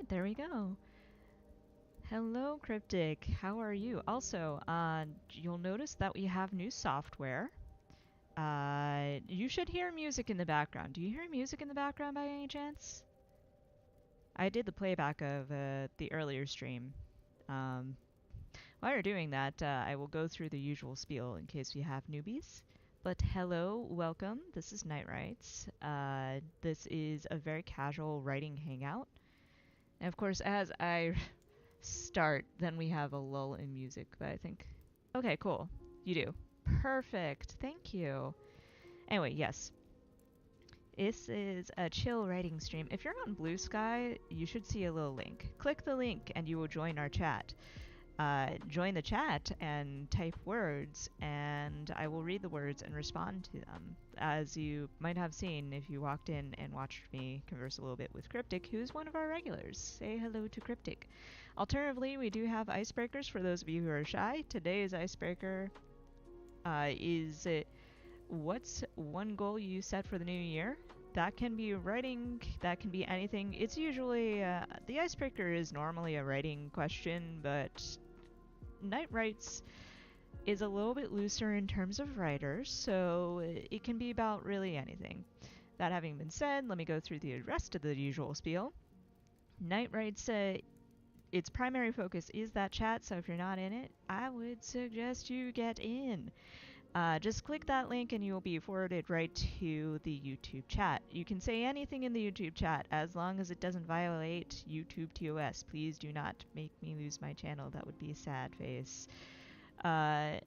right, there we go. Hello, Cryptic. How are you? Also, you'll notice that we have new software. You should hear music in the background. Do you hear music in the background by any chance? I did the playback of the earlier stream. Um, while you're doing that, I will go through the usual spiel in case we have newbies. But hello, welcome. This is Night Rights. This is a very casual writing hangout. And of course, as I start, then we have a lull in music, but I think. Okay, cool. You do. Perfect. Thank you. Anyway, yes. This is a chill writing stream. If you're on Blue Sky, you should see a little link. Click the link and you will join our chat. Join the chat and type words, and I will read the words and respond to them. As you might have seen if you walked in and watched me converse a little bit with Cryptic, who's one of our regulars. Say hello to Cryptic. Alternatively, we do have icebreakers for those of you who are shy. Today's icebreaker is what's one goal you set for the new year? That can be writing, that can be anything. It's usually, the icebreaker is normally a writing question, but Night Writes is a little bit looser in terms of writers, so it can be about really anything. That having been said, let me go through the rest of the usual spiel. Night Writes, its primary focus is that chat, so if you're not in it, I would suggest you get in. Just click that link and you'll be forwarded right to the YouTube chat. You can say anything in the YouTube chat as long as it doesn't violate YouTube TOS. Please do not make me lose my channel. That would be a sad face. Other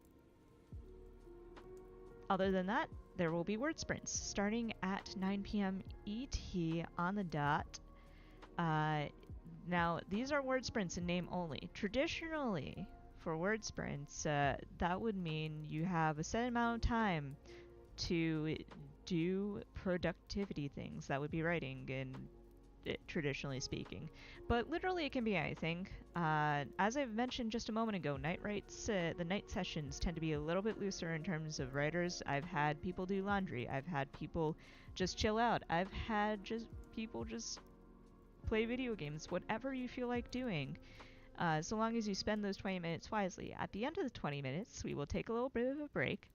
than that, there will be word sprints starting at 9 p.m. ET on the dot. Now, these are word sprints in name only. Traditionally, for word sprints, that would mean you have a set amount of time to do productivity things. That would be writing, traditionally speaking. But literally, it can be anything. As I've mentioned just a moment ago, night writes, the night sessions tend to be a little bit looser in terms of writers. I've had people do laundry. I've had people just chill out. I've had people just play video games, whatever you feel like doing. So long as you spend those 20 minutes wisely. At the end of the 20 minutes, we will take a little bit of a break.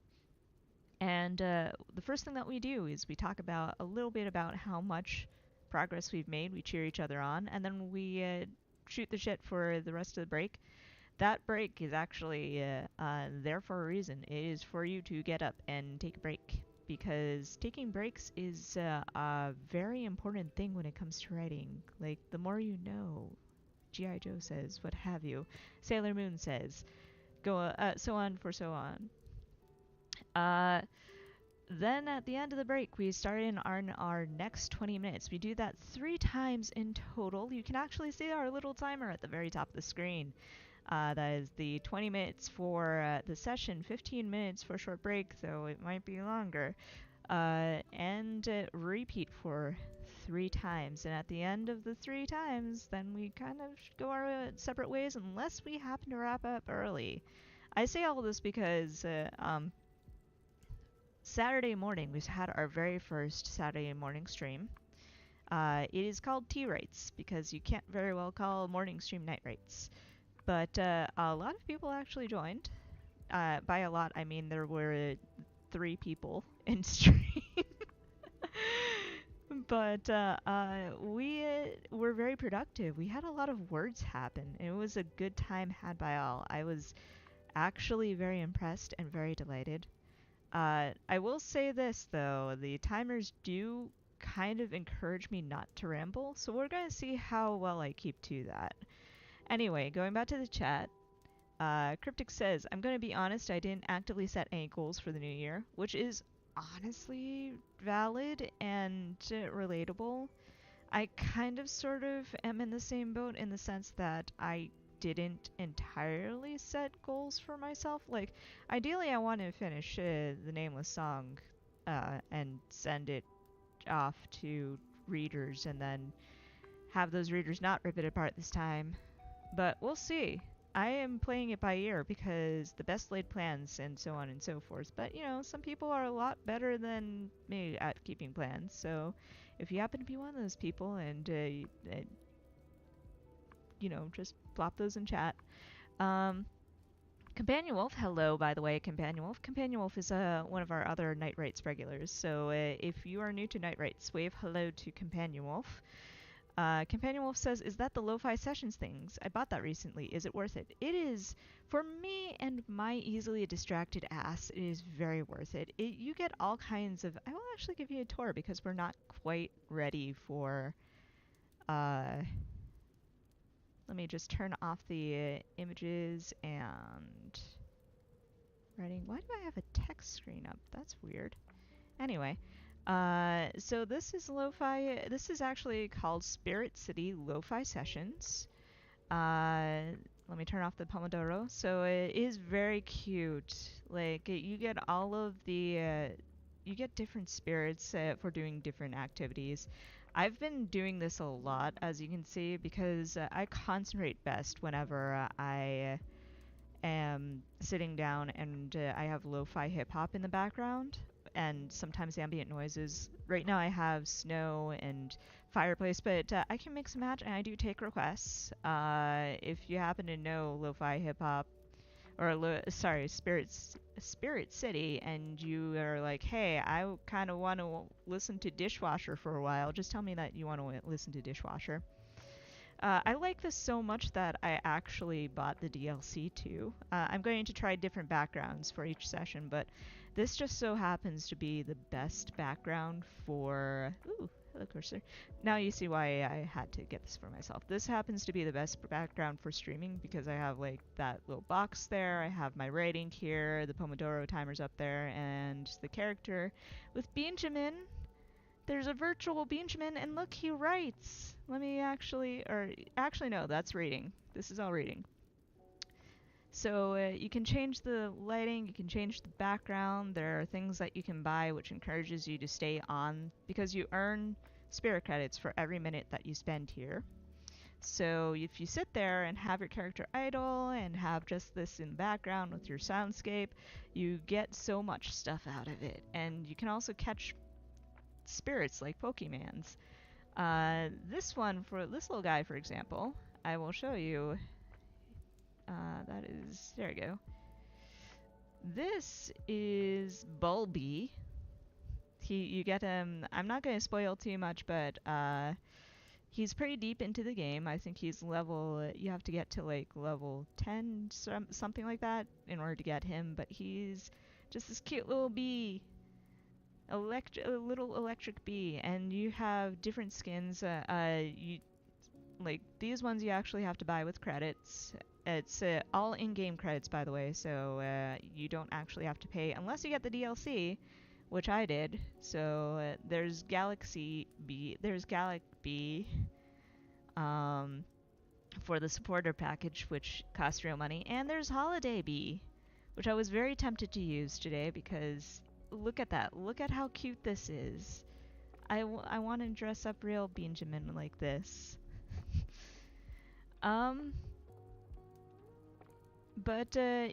And the first thing that we do is we talk about a little bit about how much progress we've made. We cheer each other on, and then we shoot the shit for the rest of the break. That break is actually there for a reason. It is for you to get up and take a break, because taking breaks is a very important thing when it comes to writing. Like, the more you know, G.I. Joe says, what have you. Sailor Moon says, go so on for so on. Then at the end of the break, we start in our next 20 minutes. We do that 3 times in total. You can actually see our little timer at the very top of the screen. That is the 20 minutes for the session, 15 minutes for a short break, though it might be longer. And repeat for 3 times. And at the end of the 3 times, then we kind of go our separate ways unless we happen to wrap up early. I say all of this because Saturday morning, we had our very first Saturday morning stream. It is called Tea Writes because you can't very well call morning stream Night Writes. But a lot of people actually joined. By a lot, I mean there were 3 people in stream. But we were very productive. We had a lot of words happen. It was a good time had by all. I was actually very impressed and very delighted. I will say this, though. The timers do kind of encourage me not to ramble, so we're going to see how well I keep to that. Anyway, going back to the chat, Cryptic says, I'm going to be honest, I didn't actively set any goals for the new year, which is honestly valid and relatable. I kind of sort of am in the same boat in the sense that I didn't entirely set goals for myself. Like, ideally I want to finish the Nameless song and send it off to readers and then have those readers not rip it apart this time. But we'll see. I am playing it by ear because the best laid plans and so on and so forth. But, you know, some people are a lot better than me at keeping plans. So if you happen to be one of those people and just plop those in chat. Um, Companion Wolf, hello, by the way, Companion Wolf. Companion Wolf is one of our other Night Rights regulars, so if you are new to Night Rights, wave hello to Companion Wolf. Companion Wolf says, is that the lo-fi sessions things? I bought that recently. Is it worth it? It is, for me and my easily distracted ass, it is very worth it. You get all kinds of... I will actually give you a tour because we're not quite ready for... let me just turn off the images and... writing. Why do I have a text screen up? That's weird. Anyway, so this is lo-fi. This is actually called Spirit City Lo-Fi Sessions. Let me turn off the Pomodoro. So it is very cute. Like you get all of the, you get different spirits for doing different activities. I've been doing this a lot, as you can see, because I concentrate best whenever I am sitting down and I have lo-fi hip-hop in the background and sometimes ambient noises. Right now I have snow and fireplace, but I can mix and match, and I do take requests. If you happen to know lo-fi hip-hop, or Spirit City, and you are like, hey, I kind of want to listen to Dishwasher for a while, just tell me that you want to listen to Dishwasher. I like this so much that I actually bought the DLC too. I'm going to try different backgrounds for each session, but this just so happens to be the best background for... Ooh, hello cursor. Now you see why I had to get this for myself. This happens to be the best background for streaming because I have like that little box there, I have my writing here, the Pomodoro timer's up there, and the character with Benjamin. There's a virtual Benjamin, and look, he writes. Let me actually no, that's reading. This is all reading. So you can change the lighting, you can change the background. There are things that you can buy which encourages you to stay on because you earn spirit credits for every minute that you spend here. So if you sit there and have your character idle and have just this in the background with your soundscape, you get so much stuff out of it. And you can also catch spirits like Pokemans. This one, for this little guy, for example, I will show you. That is, there we go. This is Bulby. You get him, I'm not going to spoil too much, but he's pretty deep into the game. I think he's level, you have to get to like level 10, something like that, in order to get him, but he's just this cute little bee. A little electric bee, and you have different skins. You like these ones you actually have to buy with credits. It's all in-game credits, by the way, so you don't actually have to pay unless you get the DLC, which I did. So there's Galaxy Bee, there's Galac Bee, for the supporter package, which costs real money, and there's Holiday Bee, which I was very tempted to use today because. Look at that. Look at how cute this is. I want to dress up real Benjamin like this. But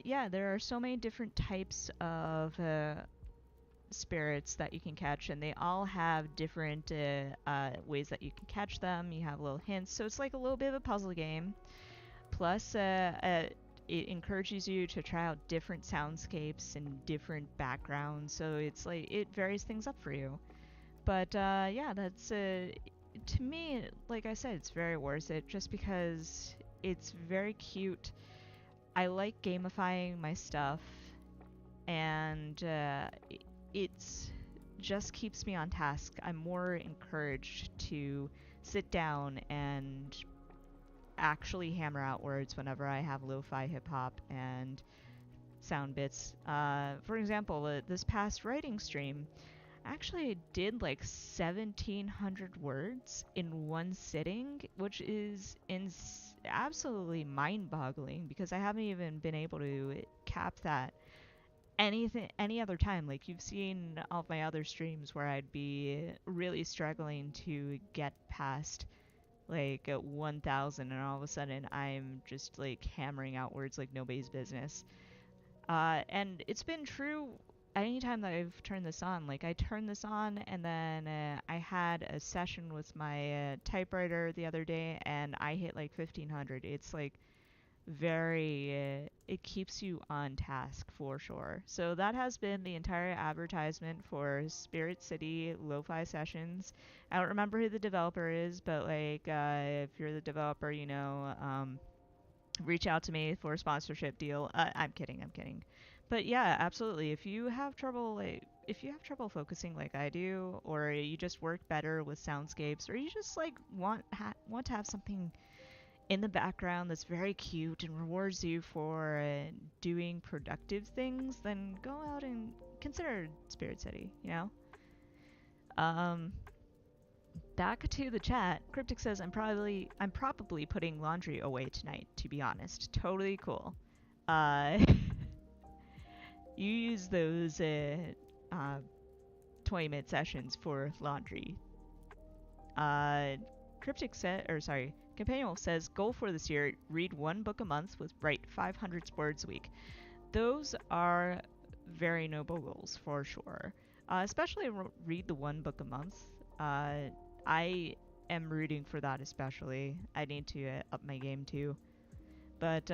yeah, there are so many different types of spirits that you can catch, and they all have different ways that you can catch them. You have little hints, so it's like a little bit of a puzzle game. Plus, it encourages you to try out different soundscapes and different backgrounds, so it's like it varies things up for you. But yeah, that's to me, like I said, it's very worth it just because it's very cute. I like gamifying my stuff, and it's just keeps me on task. I'm more encouraged to sit down and actually hammer out words whenever I have lo-fi hip-hop and sound bits. For example, this past writing stream, I actually did like 1,700 words in one sitting, which is absolutely mind-boggling because I haven't even been able to cap that any other time. Like you've seen all of my other streams where I'd be really struggling to get past like 1,000, and all of a sudden I'm just like hammering out words like nobody's business. And it's been true anytime that I've turned this on, like I turned this on and then I had a session with my typewriter the other day and I hit like 1500. It's like very, it keeps you on task for sure. So that has been the entire advertisement for Spirit City Lo-Fi Sessions. I don't remember who the developer is, but like if you're the developer, reach out to me for a sponsorship deal. I'm kidding, I'm kidding. But yeah, absolutely. If you have trouble focusing like I do, or you just work better with soundscapes, or you just like want to have something in the background that's very cute and rewards you for doing productive things, then go out and consider Spirit City. Um, Back to the chat. Cryptic says I'm probably putting laundry away tonight. To be honest, totally cool. Uh, you use those 20-minute sessions for laundry. Uh, Cryptic said, or sorry, Companion says, goal for this year: read one book a month with write 500 words a week. Those are very noble goals for sure. Especially read the one book a month. I am rooting for that especially. I need to up my game too. But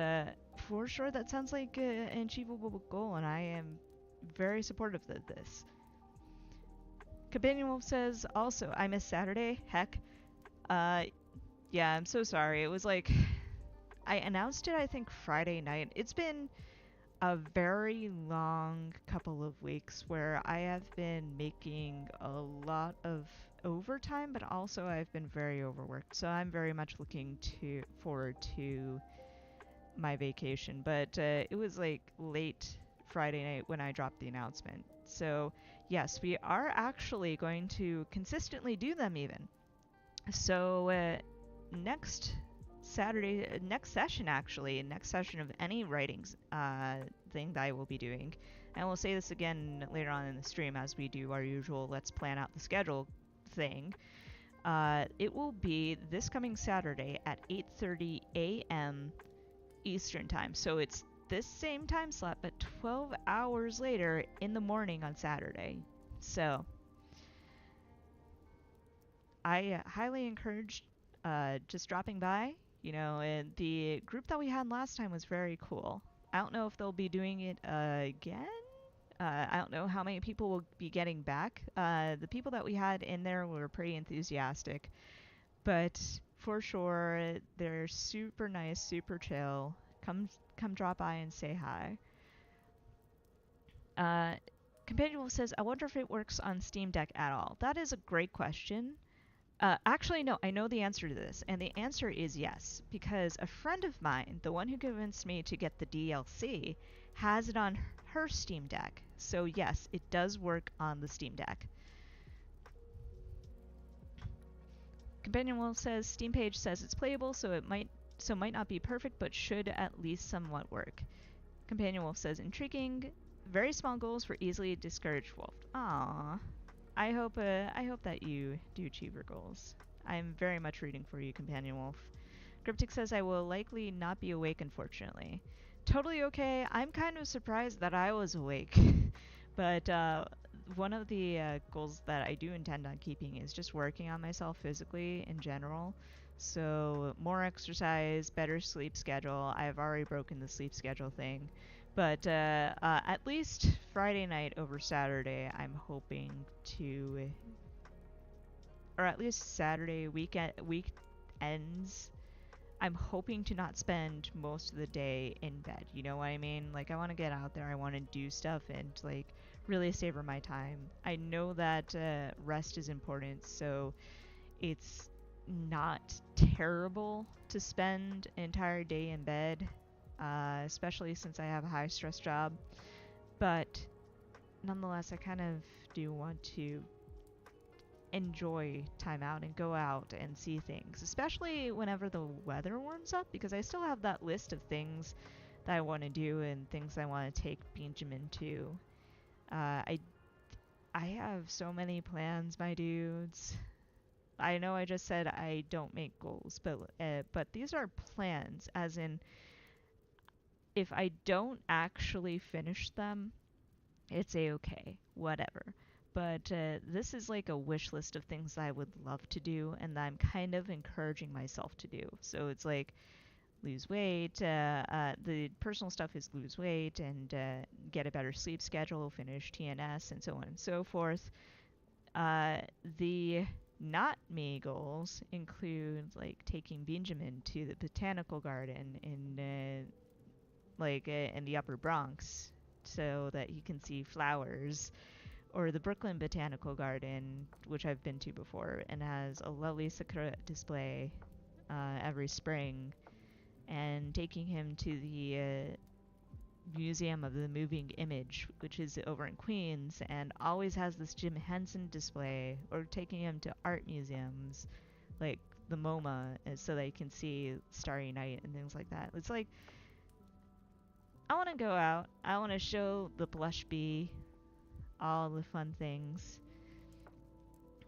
for sure, that sounds like an achievable goal, and I am very supportive of this. Companion Wolf says, also, I miss Saturday. Heck. Yeah, I'm so sorry. It was like, I announced it, I think, Friday night. It's been a very long couple of weeks where I have been making a lot of overtime, but also I've been very overworked. So I'm very much looking forward to my vacation. But it was like late Friday night when I dropped the announcement. So yes, we are actually going to consistently do them even. So next Saturday, next session of any writings thing that I will be doing, and we'll say this again later on in the stream as we do our usual let's plan out the schedule thing. It will be this coming Saturday at 8:30 a.m. Eastern time. So it's this same time slot, but 12 hours later in the morning on Saturday. So I highly encourage just dropping by. And the group that we had last time was very cool. I don't know if they'll be doing it again. I don't know how many people will be getting back. The people that we had in there were pretty enthusiastic, but for sure they're super nice, super chill. Come drop by and say hi. Companion Wolf says, I wonder if it works on Steam Deck at all. That is a great question. Actually, no, I know the answer to this, and the answer is yes, because a friend of mine, the one who convinced me to get the DLC, has it on her Steam Deck. So yes, it does work on the Steam Deck. Companion Wolf says, Steam page says it's playable, so might not be perfect, but should at least somewhat work. Companion Wolf says, intriguing, very small goals for easily discouraged wolf. Aww. I hope that you do achieve your goals. I'm very much rooting for you, Companion Wolf. Cryptic says, I will likely not be awake, unfortunately. Totally okay. I'm kind of surprised that I was awake. But one of the goals that I do intend on keeping is just working on myself physically in general. So more exercise, better sleep schedule. I've already broken the sleep schedule thing. But at least Friday night over Saturday, I'm hoping to, or at least Saturday weekends, I'm hoping to not spend most of the day in bed. You know what I mean? Like, I want to get out there, I want to do stuff and like really savor my time. I know that rest is important, so it's not terrible to spend an entire day in bed. Especially since I have a high stress job, but nonetheless I kind of do want to enjoy time out and go out and see things, especially whenever the weather warms up, because I still have that list of things that I want to do and things I want to take Benjamin to. I have so many plans, my dudes. I know I just said I don't make goals, but these are plans, as in if I don't actually finish them, It's a-okay, whatever. But this is like a wish list of things I would love to do, and that I'm kind of encouraging myself to do. So it's like lose weight. The personal stuff is lose weight and get a better sleep schedule, finish TNS, and so on and so forth. The not me goals include like taking Benjamin to the botanical garden in the Upper Bronx so that he can see flowers, or the Brooklyn Botanical Garden, which I've been to before and has a lovely sakura display every spring, and taking him to the Museum of the Moving Image, which is over in Queens and always has this Jim Henson display, or taking him to art museums like the MoMA so that you can see Starry Night and things like that. It's like, I want to go out, I want to show the plush bee all the fun things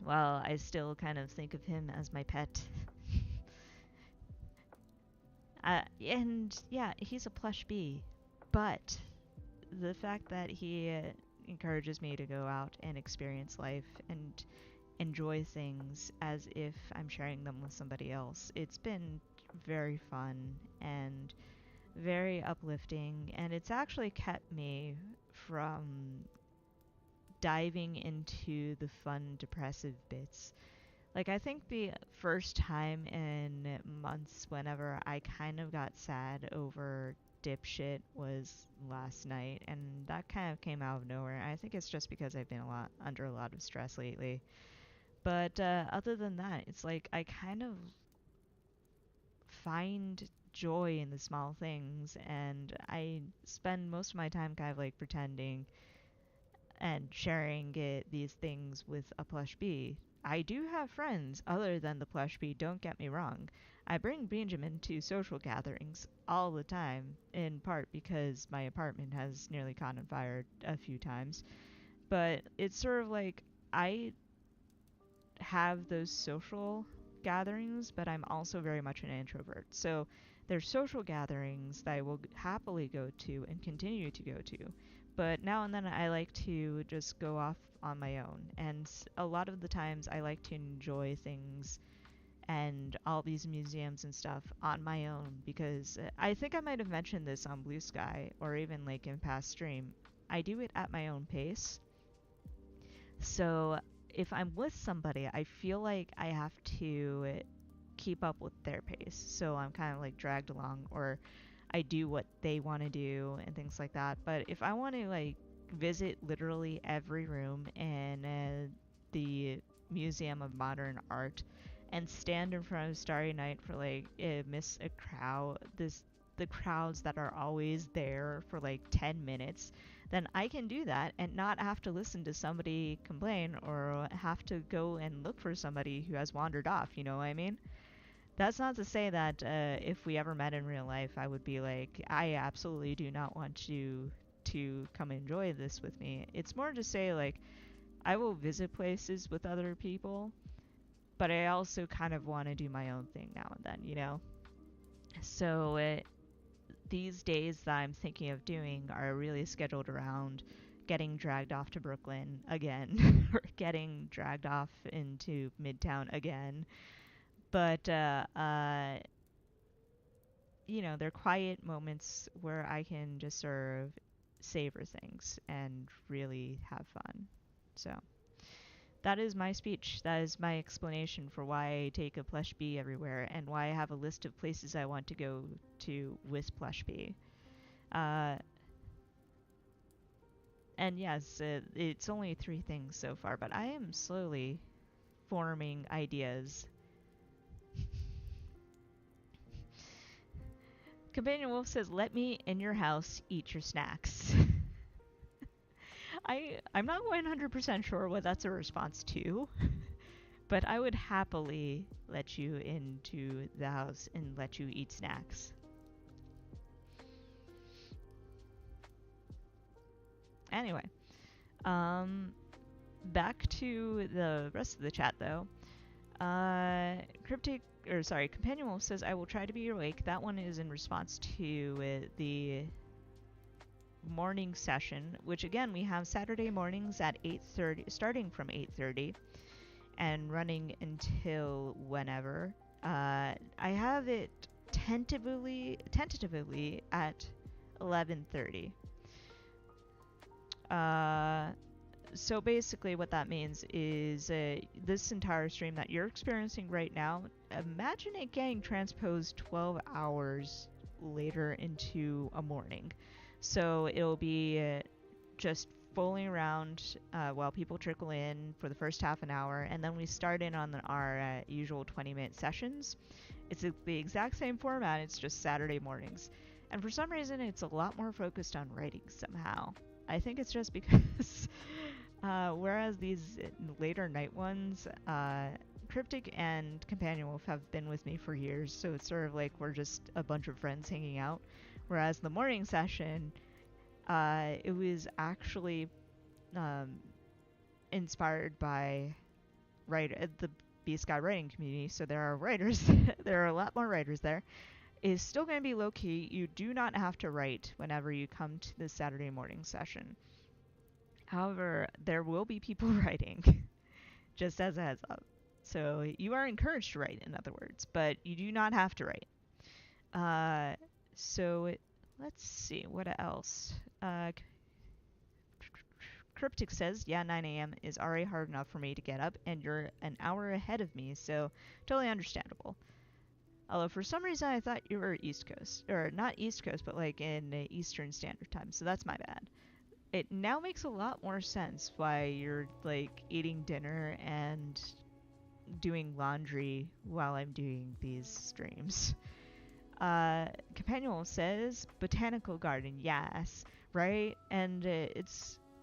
while I still kind of think of him as my pet. And yeah, he's a plush bee, but the fact that he encourages me to go out and experience life and enjoy things as if I'm sharing them with somebody else, it's been very fun and very uplifting, and it's actually kept me from diving into the fun, depressive bits. Like, I think the first time in months whenever I kind of got sad over dipshit was last night, and that kind of came out of nowhere. I think it's just because I've been under a lot of stress lately. But other than that, it's like I kind of find joy in the small things, and I spend most of my time kind of like pretending and sharing these things with a plush bee. I do have friends other than the plush bee, don't get me wrong. I bring Benjamin to social gatherings all the time, in part because my apartment has nearly caught on fire a few times. But it's sort of like I have those social gatherings, but I'm also very much an introvert. So there's social gatherings that I will happily go to and continue to go to. But now and then I like to just go off on my own. And a lot of the times I like to enjoy things and all these museums and stuff on my own, because I think I might have mentioned this on Blue Sky or even like in past stream. I do it at my own pace. So if I'm with somebody, I feel like I have to keep up with their pace. So I'm kind of like dragged along, or I do what they want to do and things like that. But if I want to like visit literally every room in the Museum of Modern Art and stand in front of Starry Night for like miss a crowd, the crowds that are always there for like 10 minutes, then I can do that and not have to listen to somebody complain or have to go and look for somebody who has wandered off, you know what I mean? That's not to say that if we ever met in real life, I would be like, I absolutely do not want you to come enjoy this with me. It's more to say, like, I will visit places with other people, but I also kind of want to do my own thing now and then, you know? So these days that I'm thinking of doing are really scheduled around getting dragged off to Brooklyn again, or getting dragged off into Midtown again. But, you know, they're quiet moments where I can just sort of savor things and really have fun. So that is my speech. That is my explanation for why I take a plush bee everywhere and why I have a list of places I want to go to with plush bee. And yes, it's only 3 things so far, but I am slowly forming ideas. Companion Wolf says, "Let me in your house, eat your snacks." I'm not 100% sure what that's a response to, but I would happily let you into the house and let you eat snacks. Anyway, back to the rest of the chat though. Companion Wolf says, "I will try to be awake." That one is in response to the morning session, which again we have Saturday mornings at 8:30, starting from 8:30 and running until whenever. I have it tentatively at 11:30. So basically what that means is this entire stream that you're experiencing right now, imagine it getting transposed 12 hours later into a morning. So it'll be just fooling around while people trickle in for the first half an hour, and then we start in on our usual 20-minute sessions. It's the exact same format, it's just Saturday mornings. And for some reason, it's a lot more focused on writing somehow. I think it's just because whereas these later night ones, Cryptic and Companion Wolf have been with me for years, so it's sort of like we're just a bunch of friends hanging out. Whereas the morning session, it was actually inspired by the B Sky writing community, so there are writers, there are a lot more writers there. It's still going to be low key. You do not have to write whenever you come to the Saturday morning session. However, there will be people writing, just as a heads up. So you are encouraged to write, in other words, but you do not have to write. Let's see, what else? Cryptic says, yeah, 9 a.m. is already hard enough for me to get up, and you're an hour ahead of me, so totally understandable. Although for some reason I thought you were East Coast. Or not East Coast, but like in Eastern Standard Time, so that's my bad. It now makes a lot more sense why you're like eating dinner and doing laundry while I'm doing these streams. Companion says botanical garden, yes, right? And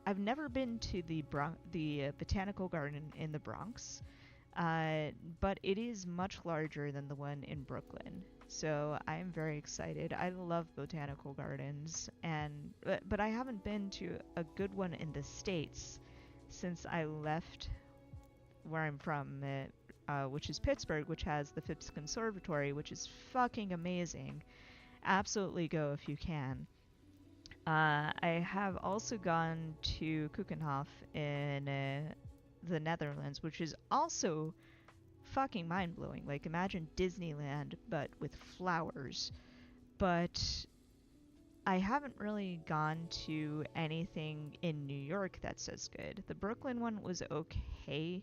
I've never been to the botanical garden in the Bronx, but it is much larger than the one in Brooklyn. So I'm very excited. I love botanical gardens, but I haven't been to a good one in the States since I left where I'm from, which is Pittsburgh, which has the Phipps Conservatory, which is fucking amazing. Absolutely go if you can. I have also gone to Keukenhof in the Netherlands, which is also fucking mind-blowing. Like, imagine Disneyland, but with flowers. But I haven't really gone to anything in New York that's as good. The Brooklyn one was okay,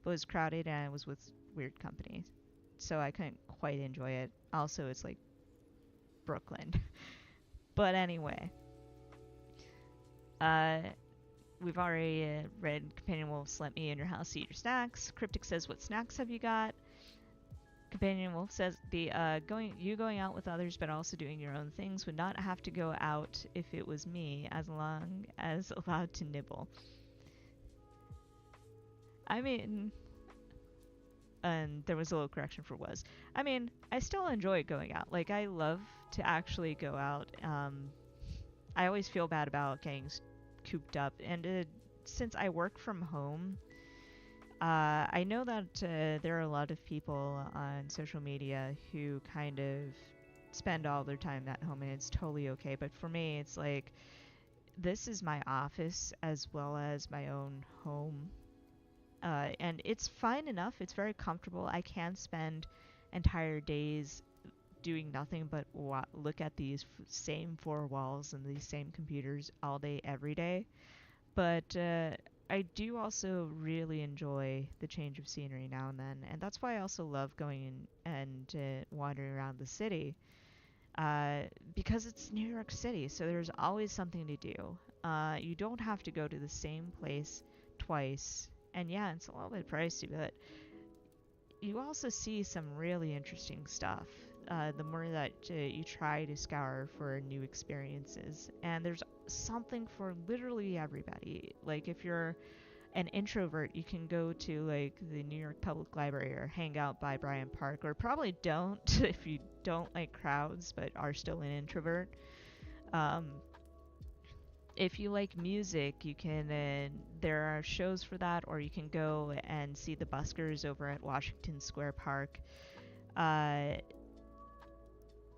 but it was crowded and it was with weird company, so I couldn't quite enjoy it. Also, it's like Brooklyn. But anyway, we've already read Companion Wolf's Let Me In Your House Eat Your Snacks. Cryptic says, what snacks have you got? Companion Wolf says, going out with others but also doing your own things would not have to go out if it was me, as long as allowed to nibble. I mean, and there was a little correction for was. I mean, I still enjoy going out. Like, I love to actually go out. I always feel bad about getting cooped up, and since I work from home, I know that there are a lot of people on social media who kind of spend all their time at home, and it's totally okay. But for me, it's like, this is my office as well as my own home. And it's fine enough. It's very comfortable. I can spend entire days doing nothing but look at these same four walls and these same computers all day, every day. But I do also really enjoy the change of scenery now and then. And that's why I also love going in and wandering around the city. Because it's New York City, so there's always something to do. You don't have to go to the same place twice. And yeah, it's a little bit pricey, but you also see some really interesting stuff the more that you try to scour for new experiences. And there's something for literally everybody. Like, if you're an introvert, you can go to like the New York Public Library or hang out by Bryant Park, or probably don't if you don't like crowds but are still an introvert. If you like music, you can, there are shows for that, or you can go and see the buskers over at Washington Square Park.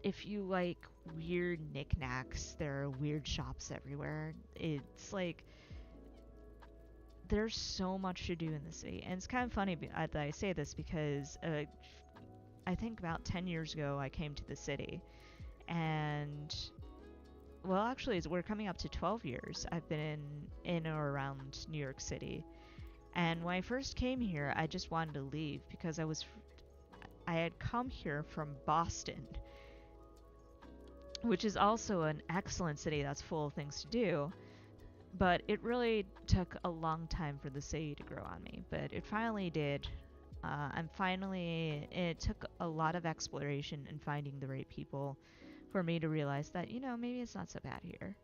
If you like weird knickknacks. There are weird shops everywhere. It's like there's so much to do in the city, and it's kind of funny that I say this because I think about 10 years ago I came to the city, and well, actually, we're coming up to 12 years. I've been in or around New York City, and when I first came here, I just wanted to leave because I had come here from Boston, which is also an excellent city that's full of things to do. But it really took a long time for the city to grow on me. But it finally did. It took a lot of exploration and finding the right people for me to realize that, maybe it's not so bad here.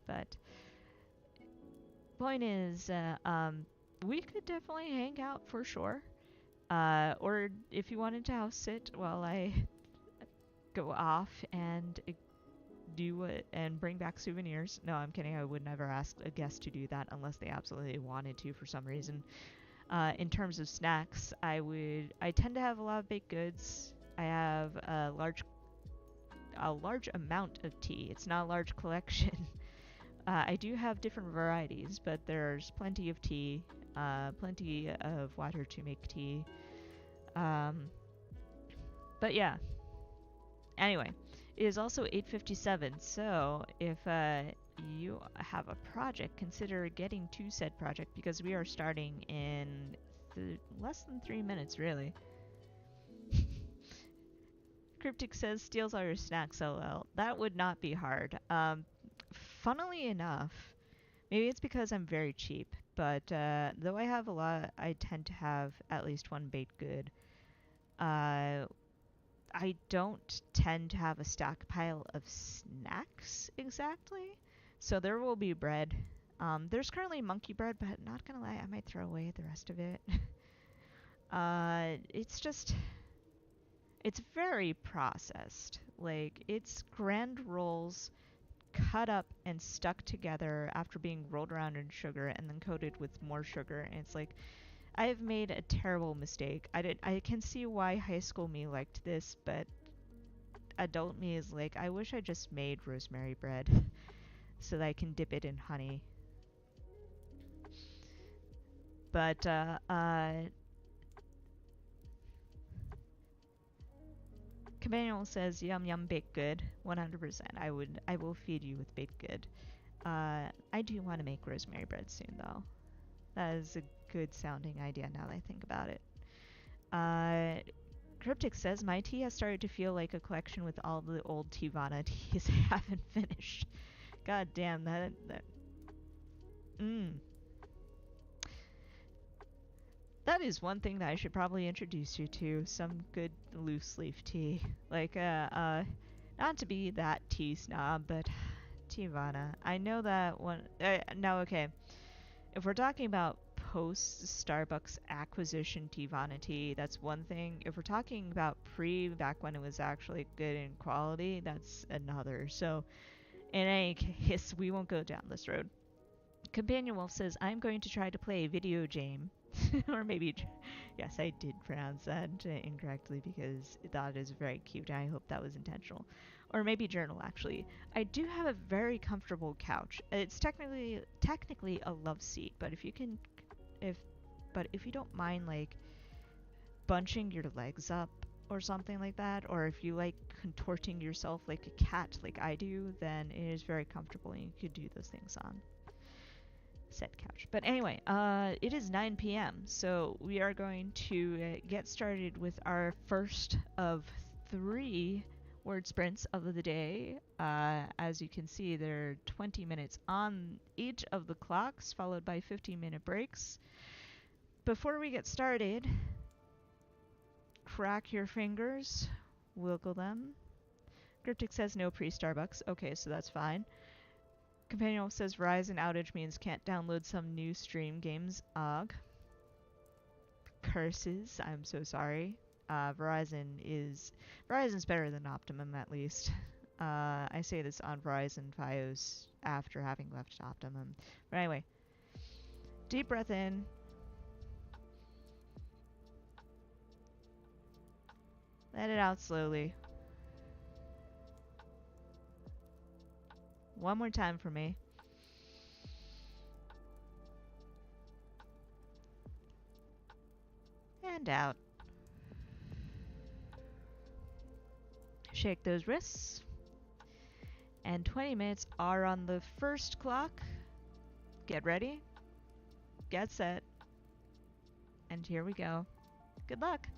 But point is, we could definitely hang out for sure. Or if you wanted to house sit while I go off and do it and bring back souvenirs. No, I'm kidding. I would never ask a guest to do that unless they absolutely wanted to for some reason. In terms of snacks, I tend to have a lot of baked goods. I have a large amount of tea. It's not a large collection. I do have different varieties, but there's plenty of tea, plenty of water to make tea. But yeah. Anyway, it is also 8:57, so if you have a project, consider getting to said project because we are starting in less than 3 minutes, really. Cryptic says, steals all your snacks, lol. That would not be hard. Funnily enough, maybe it's because I'm very cheap, but though I have a lot, I tend to have at least one baked good. I don't tend to have a stockpile of snacks exactly, so there will be bread. There's currently monkey bread, but not gonna lie, I might throw away the rest of it. It's very processed. Like, it's grand rolls cut up and stuck together after being rolled around in sugar and then coated with more sugar, and it's like, I have made a terrible mistake. I can see why high school me liked this, but adult me is like, I wish I just made rosemary bread so that I can dip it in honey. But Companion says, yum yum baked good, 100%. I will feed you with baked good. I do want to make rosemary bread soon though. That is a good sounding idea now that I think about it. Cryptic says, my tea has started to feel like a collection with all the old Tivana teas I haven't finished. God damn, that. That is one thing that I should probably introduce you to, some good loose leaf tea. Like, not to be that tea snob, but Tivana. I know that one, no, okay. If we're talking about post-Starbucks acquisition Tivana tea, that's one thing. If we're talking about back when it was actually good in quality, that's another. So, in any case, we won't go down this road. Companion Wolf says, I'm going to try to play a video game. Or maybe, yes, I did pronounce that incorrectly because that is very cute and I hope that was intentional. Or maybe journal, actually. I do have a very comfortable couch. It's technically a love seat, but if you don't mind like bunching your legs up or something like that, or if you like contorting yourself like a cat like I do, then it is very comfortable and you could do those things on said couch. But anyway, it is 9 p.m. so we are going to get started with our first of 3 word sprints of the day. As you can see, there are 20 minutes on each of the clocks, followed by 15-minute breaks. Before we get started, crack your fingers, wiggle them. Cryptic says no pre-Starbucks. Okay, so that's fine. Companion says Verizon outage means can't download some new stream games. Ugh. Curses. I'm so sorry. Verizon's better than Optimum, at least. I say this on Verizon Fios after having left Optimum. But anyway, deep breath in. Let it out slowly. One more time for me. And out. Shake those wrists. And 20 minutes are on the first clock. Get ready. Get set. And here we go. Good luck.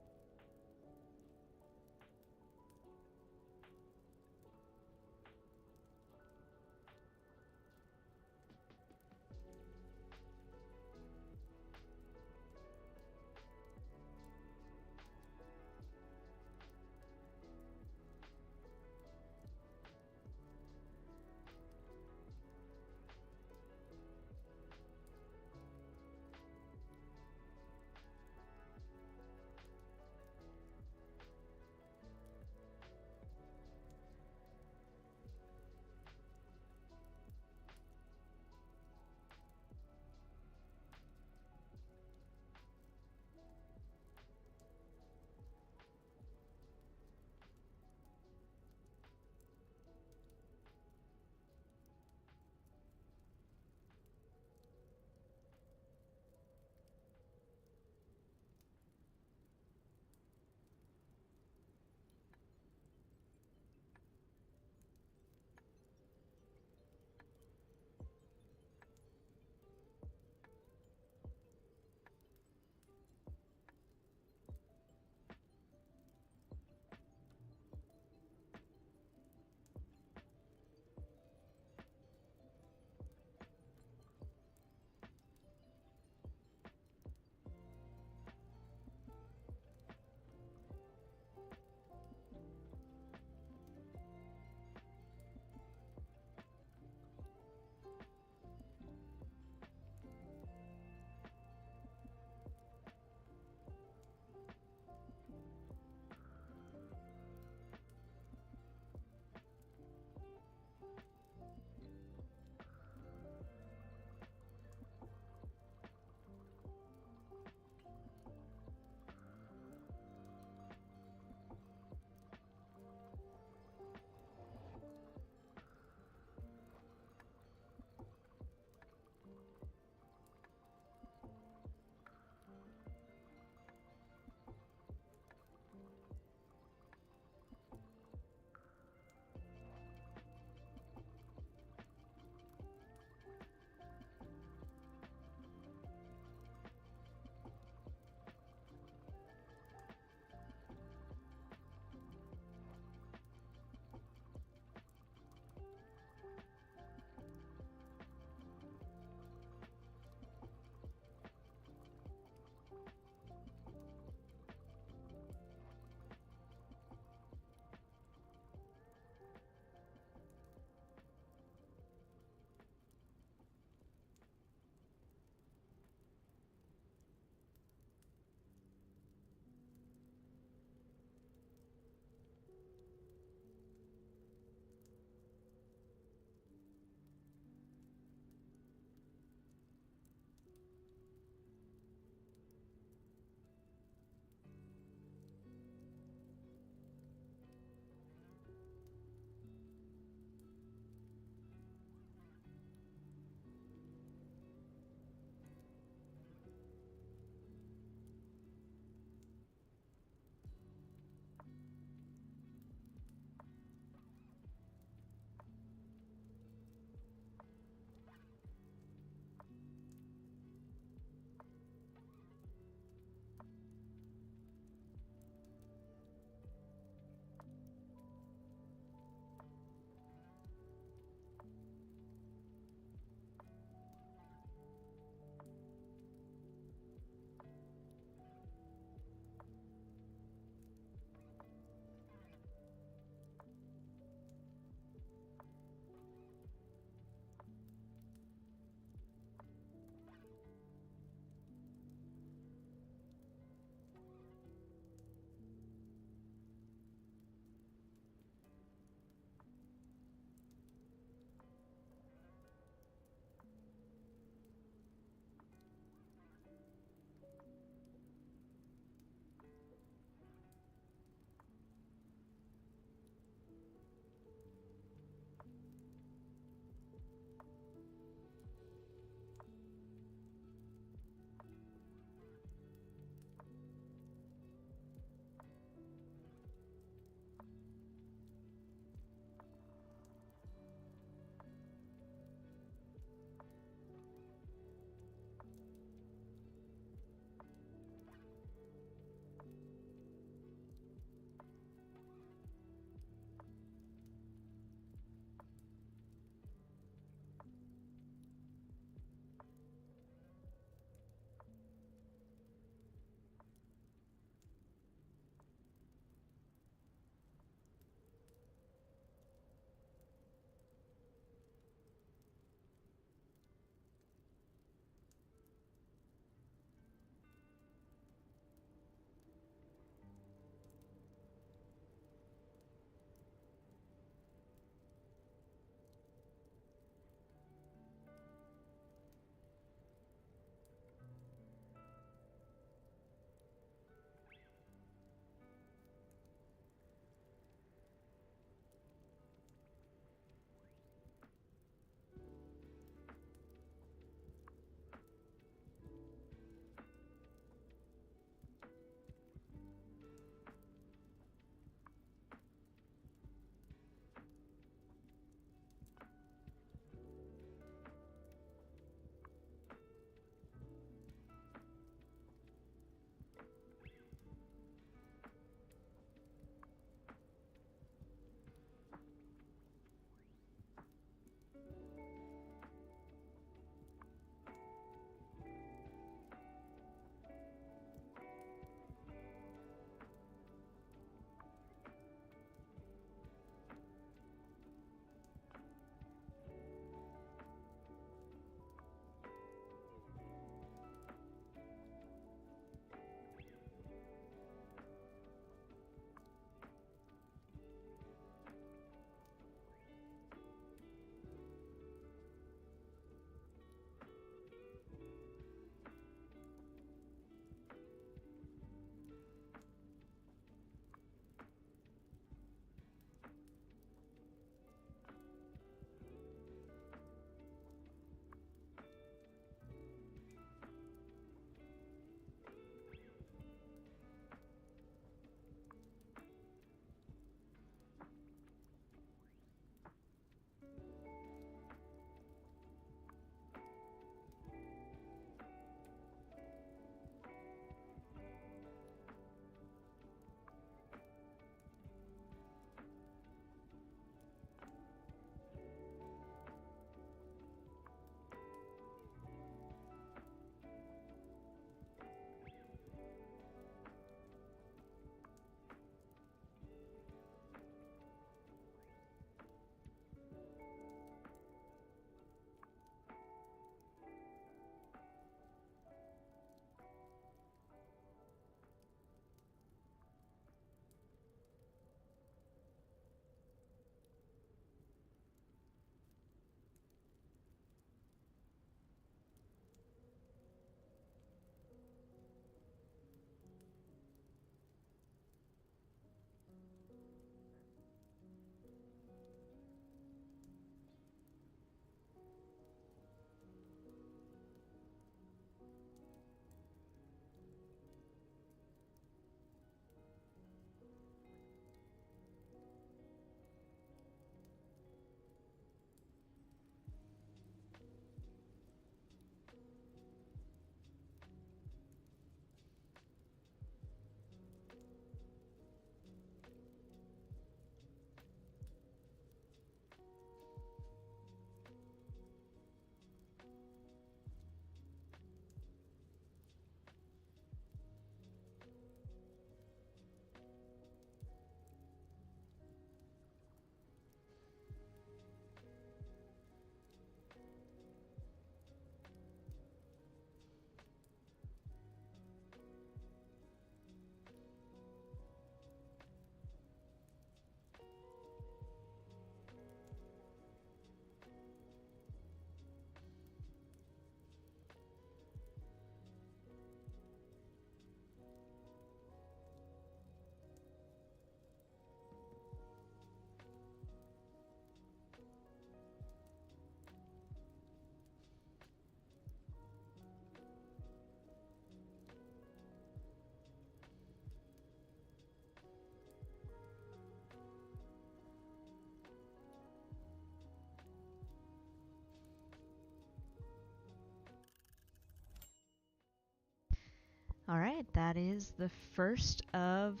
All right, that is the first of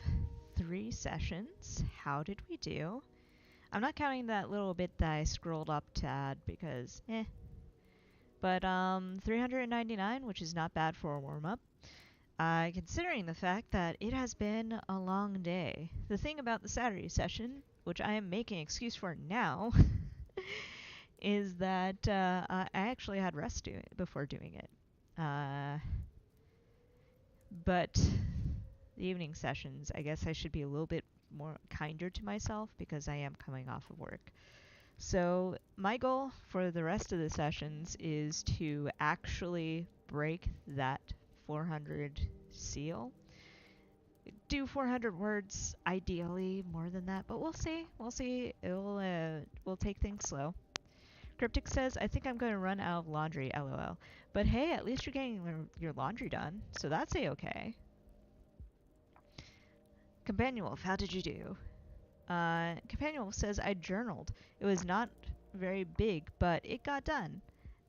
3 sessions. How did we do? I'm not counting that little bit that I scrolled up to add because, eh. But 399, which is not bad for a warm up. Considering the fact that it has been a long day. The thing about the Saturday session, which I am making excuse for now, is that I actually had rest before doing it. But the evening sessions, I guess I should be a little bit more kinder to myself because I am coming off of work. So my goal for the rest of the sessions is to actually break that 400 seal. Do 400 words, ideally more than that, but we'll see. We'll see. We'll take things slow. Cryptic says, I think I'm going to run out of laundry, lol. But hey, at least you're getting your laundry done, so that's a-okay. Companion Wolf, how did you do? Companion Wolf says, I journaled. It was not very big, but it got done.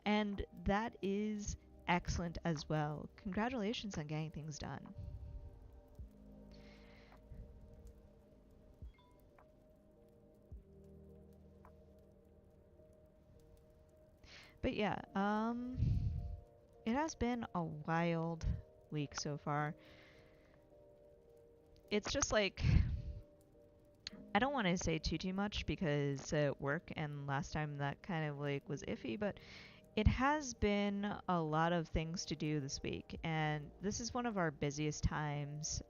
And that is excellent as well. Congratulations on getting things done. But yeah, it has been a wild week so far. It's just like, I don't want to say too much because work and last time that kind of like was iffy, but it has been a lot of things to do this week, and this is one of our busiest times.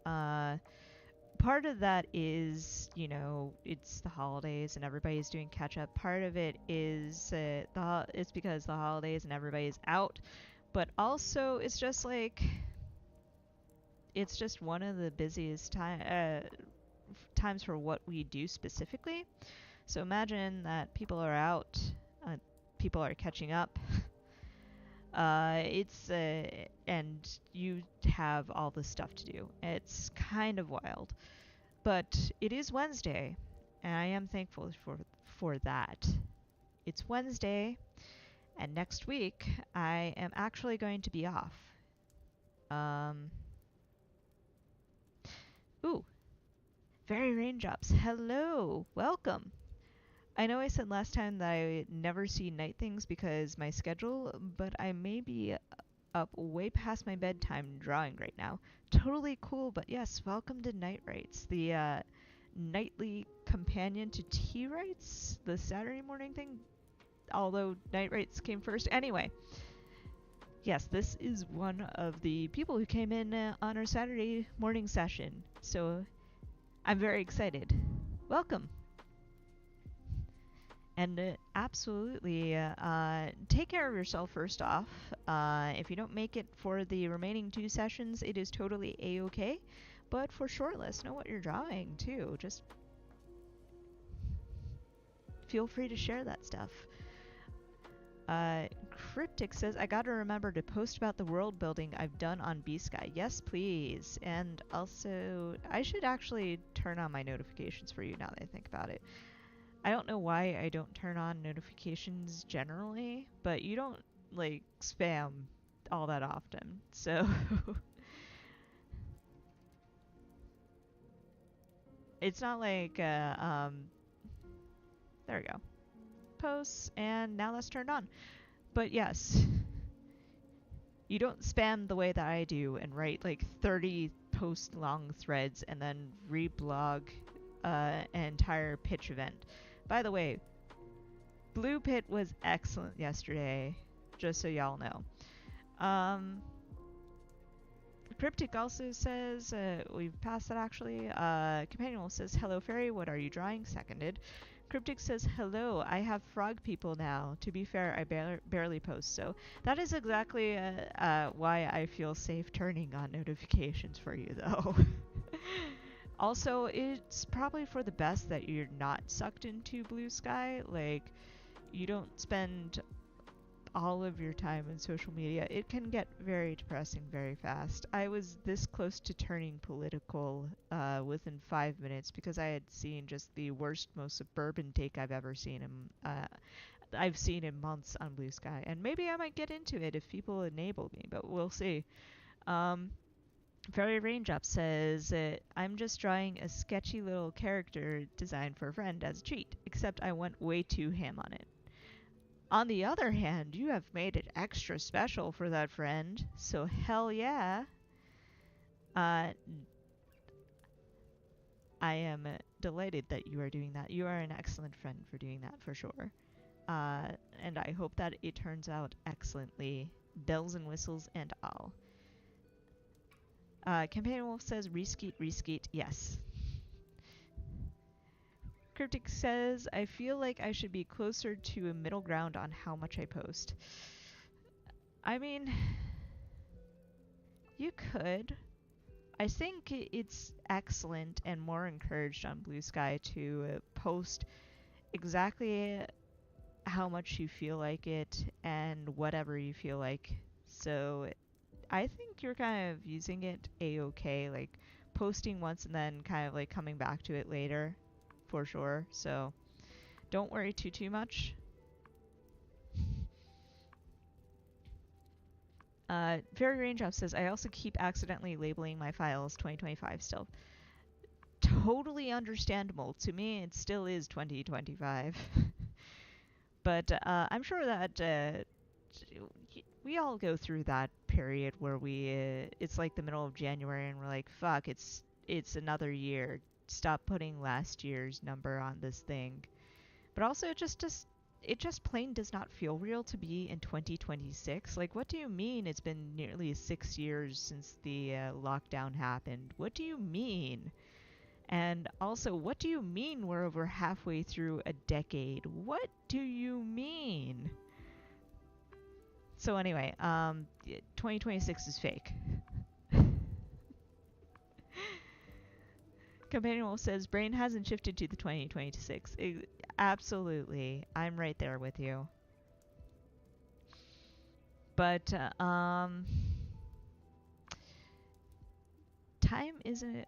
Part of that is, you know, it's the holidays and everybody's doing catch up. Part of it is it's because the holidays and everybody's out, but also it's just like it's just one of the busiest times for what we do specifically. So imagine that people are out, people are catching up. And you have all this stuff to do. It's kind of wild. But it is Wednesday, and I am thankful for that. It's Wednesday, and next week I am actually going to be off. Ooh, Very Raindrops. Hello, welcome. I know I said last time that I never see night things because my schedule, but I may be up way past my bedtime drawing right now. Totally cool, but yes, welcome to Night Rights, the nightly companion to Tea Rights, the Saturday morning thing, although Night Rights came first. Anyway, yes, this is one of the people who came in on our Saturday morning session, so I'm very excited. Welcome. And absolutely, take care of yourself first off. If you don't make it for the remaining 2 sessions, it is totally a-okay. But for shortlist, know what you're drawing too. Just feel free to share that stuff. Cryptic says, I gotta remember to post about the world building I've done on B-Sky. Yes, please. And also, I should actually turn on my notifications for you now that I think about it. I don't know why I don't turn on notifications generally, but you don't, like, spam all that often, so... It's not like, there we go. Posts, and now that's turned on. But yes, you don't spam the way that I do and write, like, 30 post-long threads and then reblog an entire pitch event. By the way, Blue Pit was excellent yesterday, just so y'all know. Cryptic also says, we've passed that actually. Companion Wolf says, hello fairy, what are you drawing? Seconded. Cryptic says, hello, I have frog people now. To be fair, I barely post, so that is exactly why I feel safe turning on notifications for you, though. Also, it's probably for the best that you're not sucked into Blue Sky. Like, you don't spend all of your time in social media. It can get very depressing very fast. I was this close to turning political within 5 minutes because I had seen just the worst, most suburban take I've ever seen in months on Blue Sky. And maybe I might get into it if people enable me, but we'll see. Fairy Raindrop says, I'm just drawing a sketchy little character designed for a friend as a treat, except I went way too ham on it. On the other hand, you have made it extra special for that friend, so hell yeah. Uh, I am delighted that you are doing that. You are an excellent friend for doing that for sure. And I hope that it turns out excellently, bells and whistles and all. Campaign Wolf says, reskeet, reskeet, yes. Cryptic says, I feel like I should be closer to a middle ground on how much I post. I mean, you could. I think it's excellent and more encouraged on Blue Sky to post exactly how much you feel like it and whatever you feel like. So I think you're kind of using it a-okay, like posting once and then kind of like coming back to it later for sure. So don't worry too much. Fairy Raindrop says, I also keep accidentally labeling my files 2025 still. Totally understandable. To me, it still is 2025. But I'm sure that we all go through that period where it's like the middle of January and we're like, fuck, it's another year. Stop putting last year's number on this thing. But also, it just plain does not feel real to be in 2026. Like, what do you mean it's been nearly 6 years since the lockdown happened? What do you mean? And also, what do you mean we're over halfway through a decade? What do you mean? So anyway, 2026 is fake. Companion Wolf says, brain hasn't shifted to the 2026. Absolutely. I'm right there with you. But, time isn't...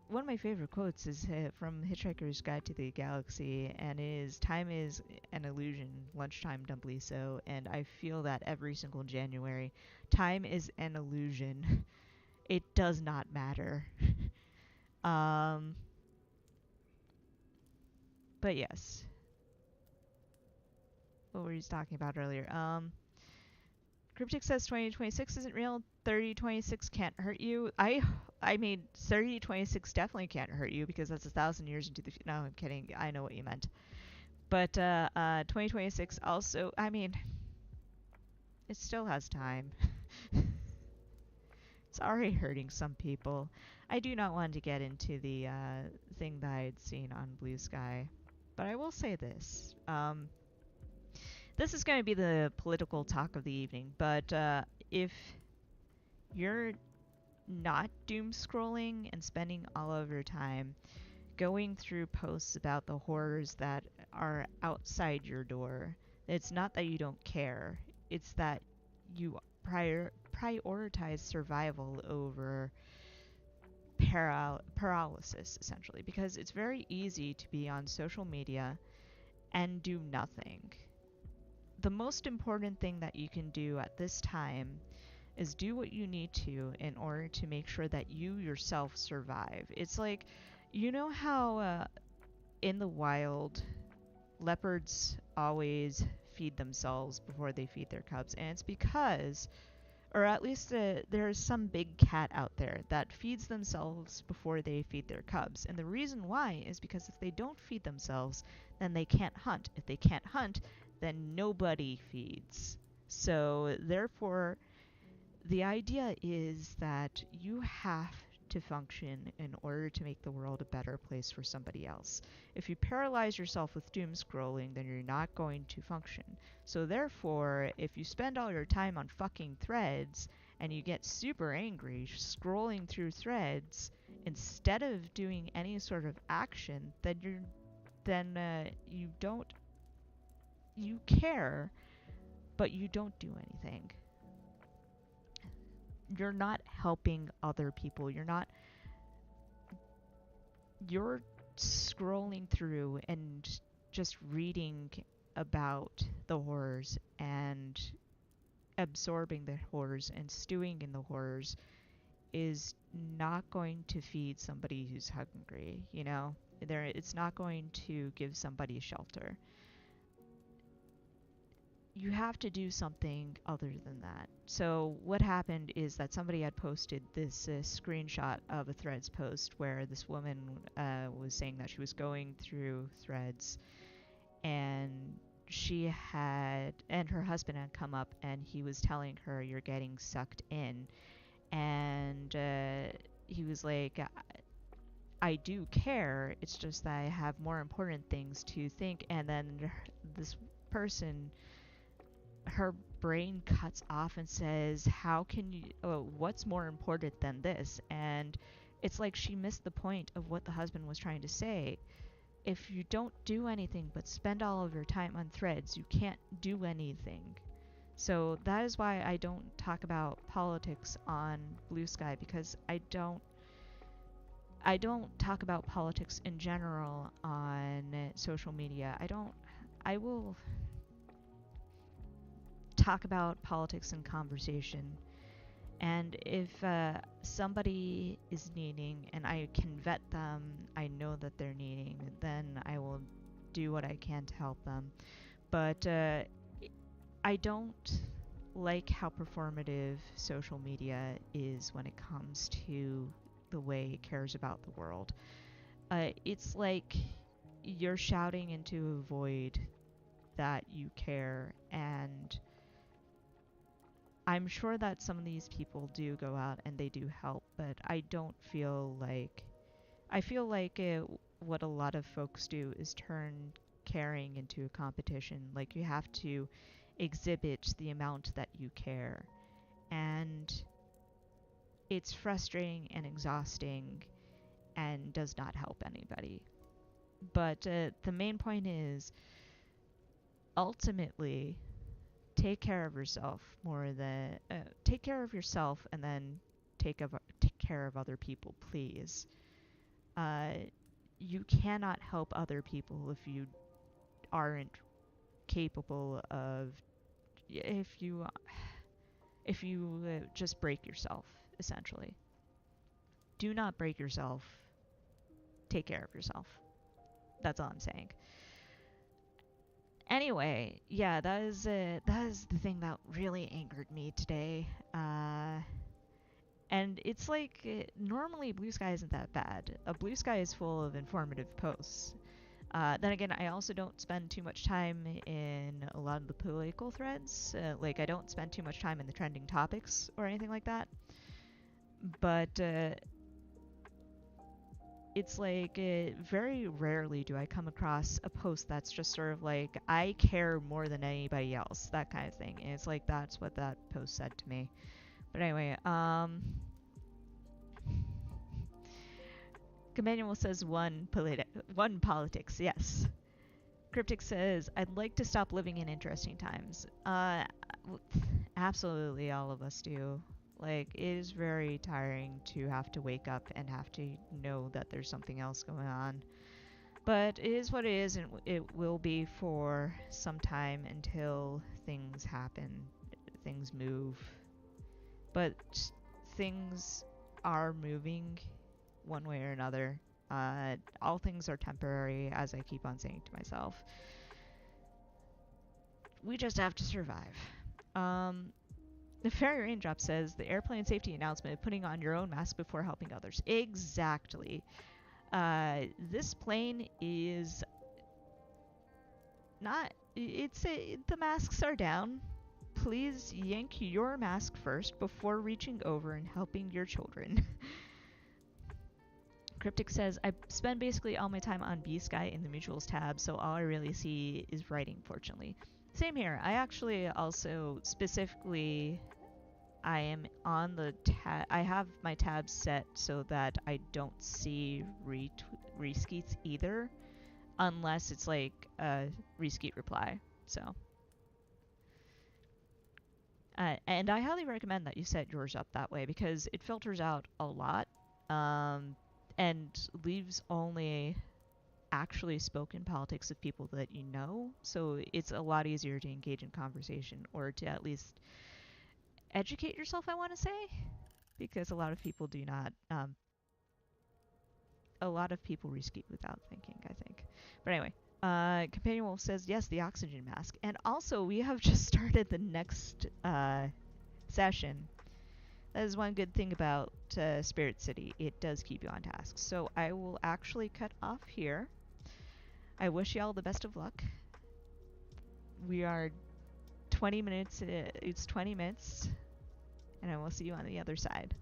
one of my favorite quotes is from Hitchhiker's Guide to the Galaxy, and is, time is an illusion, lunchtime doubly so, and I feel that every single January. Time is an illusion. It does not matter. But yes. What were you talking about earlier? Cryptic says 2026 isn't real. 3026 can't hurt you. I mean, 3026 definitely can't hurt you because that's 1,000 years into the future. No, I'm kidding. I know what you meant. But 2026 also, I mean, it still has time. It's already hurting some people. I do not want to get into the thing that I had seen on Blue Sky. But I will say this. This is going to be the political talk of the evening, but if you're not doom scrolling and spending all of your time going through posts about the horrors that are outside your door, it's not that you don't care, it's that you prioritize survival over paralysis, essentially, because it's very easy to be on social media and do nothing. The most important thing that you can do at this time is do what you need to in order to make sure that you yourself survive. It's like, you know how in the wild, leopards always feed themselves before they feed their cubs, and it's because, or at least there's some big cat out there that feeds themselves before they feed their cubs. And the reason why is because if they don't feed themselves, then they can't hunt. If they can't hunt, then nobody feeds. So therefore, the idea is that you have to function in order to make the world a better place for somebody else. If you paralyze yourself with doom scrolling, then you're not going to function. So therefore, if you spend all your time on fucking threads and you get super angry scrolling through threads instead of doing any sort of action, then you care, but you don't do anything. You're not helping other people. You're scrolling through and just reading about the horrors and absorbing the horrors and stewing in the horrors is not going to feed somebody who's hungry, you know? It's not going to give somebody shelter. You have to do something other than that. So what happened is that somebody had posted this screenshot of a Threads post where this woman was saying that she was going through Threads, and her husband had come up and he was telling her, "You're getting sucked in," and he was like, "I do care, it's just that I have more important things to think." And then this person, her brain cuts off and says, "How can you, what's more important than this?" And it's like she missed the point of what the husband was trying to say. If you don't do anything but spend all of your time on Threads, you can't do anything. So that is why I don't talk about politics on Blue Sky, because I don't talk about politics in general on social media. I will talk about politics in conversation. And if somebody is needing and I can vet them, I know that they're needing, then I will do what I can to help them. But I don't like how performative social media is when it comes to the way it cares about the world. It's like you're shouting into a void that you care, and I'm sure that some of these people do go out and they do help, but I don't feel like. I feel like what a lot of folks do is turn caring into a competition. Like, you have to exhibit the amount that you care. And it's frustrating and exhausting and does not help anybody. But the main point is, ultimately, take care of yourself more than take care of yourself, and then take care of other people, please. Uh, you cannot help other people if you aren't capable of, if you just break yourself, essentially. Do not break yourself. Take care of yourself. That's all I'm saying. Anyway, yeah, that is the thing that really angered me today. And it's like, normally Blue Sky isn't that bad. A Blue Sky is full of informative posts. Then again, I also don't spend too much time in a lot of the political threads. Like, I don't spend too much time in the trending topics or anything like that. But it's like, very rarely do I come across a post that's just sort of like, "I care more than anybody else," that kind of thing. And it's like, that's what that post said to me. But anyway, Emmanuel says one politics, yes. Cryptic says, "I'd like to stop living in interesting times." Absolutely, all of us do. Like, it is very tiring to have to wake up and have to know that there's something else going on. But it is what it is, and it will be for some time until things happen, things move. But things are moving one way or another. All things are temporary, as I keep on saying to myself. We just have to survive. The Fairy Raindrop says, "The airplane safety announcement, putting on your own mask before helping others." Exactly. This plane is not. The masks are down. Please yank your mask first before reaching over and helping your children. Cryptic says, "I spend basically all my time on B-Sky in the Mutuals tab, so all I really see is writing, fortunately." Same here. I actually also specifically, I am on the tab. I have my tabs set so that I don't see reskeets either, unless it's like a reskeet reply. So, and I highly recommend that you set yours up that way, because it filters out a lot, and leaves only actually spoken politics of people that you know. So it's a lot easier to engage in conversation, or to at least educate yourself, I want to say. because a lot of people do not. A lot of people rescue without thinking, I think. But anyway, Companion Wolf says yes, the oxygen mask, and also we have just started the next session. That is one good thing about Spirit City. It does keep you on task. So I will actually cut off here. I wish you all the best of luck. We are 20 minutes. It's 20 minutes, and I will see you on the other side.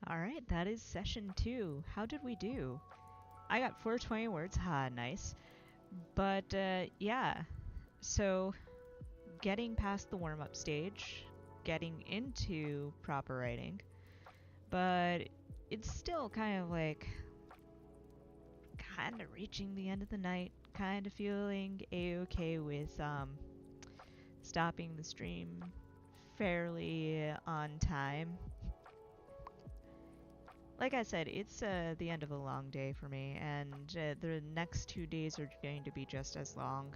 Alright, that is session 2. How did we do? I got 420 words, ha, nice. But, yeah. So, getting past the warm-up stage, getting into proper writing, but it's still kind of like, kind of reaching the end of the night, kind of feeling a-okay with, stopping the stream fairly on time. Like I said, it's the end of a long day for me, and the next 2 days are going to be just as long.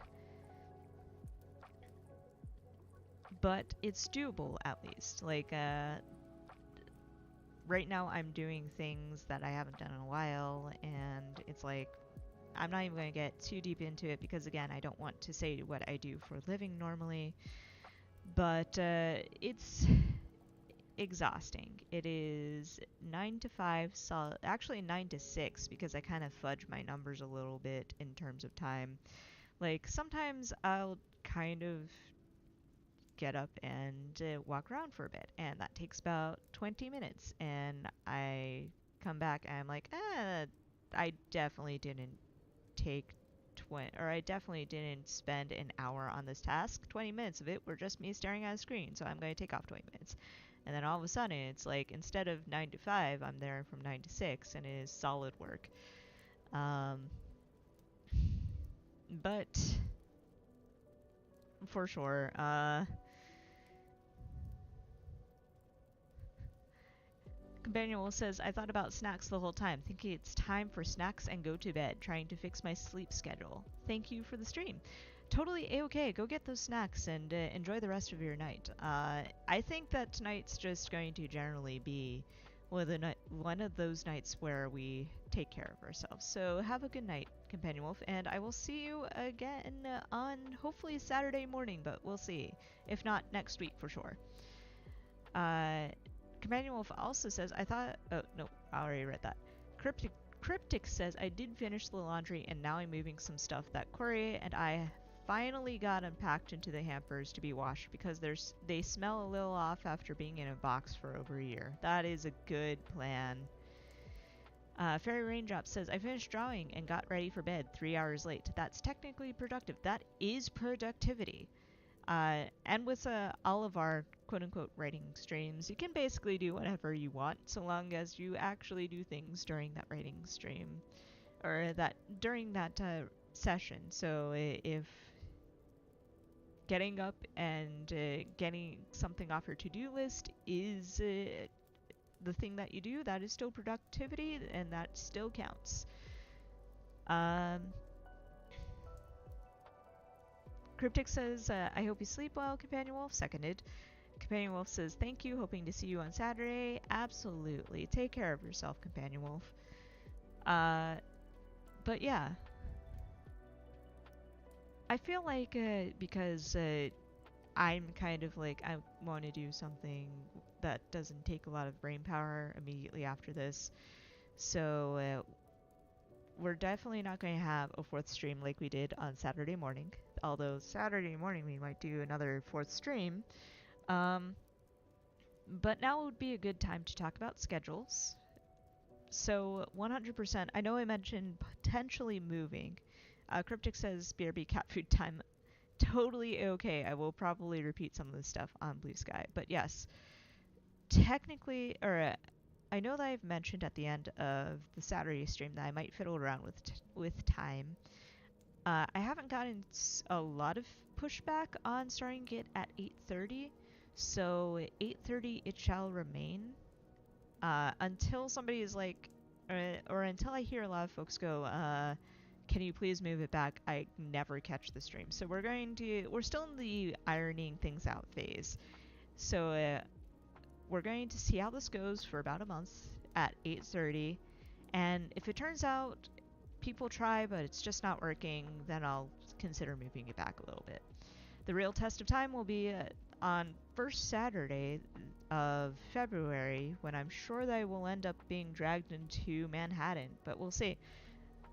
But it's doable, at least. Like, right now I'm doing things that I haven't done in a while, and it's like, I'm not even going to get too deep into it because, again, I don't want to say what I do for a living normally. But it's exhausting. It is 9 to 5, actually 9 to 6 because I kind of fudge my numbers a little bit in terms of time. Like sometimes I'll kind of get up and walk around for a bit, and that takes about 20 minutes, and I come back and I'm like, I definitely didn't take I definitely didn't spend an hour on this task. 20 minutes of it were just me staring at a screen, so I'm going to take off 20 minutes. And then all of a sudden, it's like instead of 9 to 5, I'm there from 9 to 6, and it is solid work. But for sure, Companion says, I thought about snacks the whole time, thinking it's time for snacks and go to bed, trying to fix my sleep schedule. Thank you for the stream. Totally a-okay. Go get those snacks and enjoy the rest of your night. I think that tonight's just going to generally be one of those nights where we take care of ourselves. So have a good night, Companion Wolf, and I will see you again on hopefully Saturday morning, but we'll see. If not, next week for sure. Companion Wolf also says, I thought... Oh, no, I already read that. Cryptic says, I did finish the laundry and now I'm moving some stuff that Corey and I finally got unpacked into the hampers to be washed because they smell a little off after being in a box for over a year. That is a good plan. Fairy Raindrop says, I finished drawing and got ready for bed 3 hours late. That's technically productive. That is productivity. And with all of our quote-unquote writing streams, you can basically do whatever you want so long as you actually do things during that writing stream or during that session. So if getting up and getting something off your to-do list is the thing that you do, that is still productivity and that still counts. Cryptic says, I hope you sleep well, Companion Wolf. Seconded. Companion Wolf says, thank you. Hoping to see you on Saturday. Absolutely. Take care of yourself, Companion Wolf. But yeah. I feel like because I'm kind of like, I want to do something that doesn't take a lot of brain power immediately after this. So we're definitely not going to have a 4th stream like we did on Saturday morning. Although Saturday morning we might do another 4th stream. But now would be a good time to talk about schedules. So 100%, I know I mentioned potentially moving. Cryptic says BRB cat food time. Totally okay. I will probably repeat some of this stuff on Blue Sky. But yes, technically, or I know that I've mentioned at the end of the Saturday stream that I might fiddle around with time. I haven't gotten a lot of pushback on starting it at 8:30, so 8:30 it shall remain until somebody is like, or until I hear a lot of folks go, can you please move it back? I never catch the stream. So we're still in the ironing things out phase. So we're going to see how this goes for about a month at 8:30, and if it turns out people try but it's just not working, then I'll consider moving it back a little bit. The real test of time will be on first Saturday of February, when I'm sure that I will end up being dragged into Manhattan, but we'll see.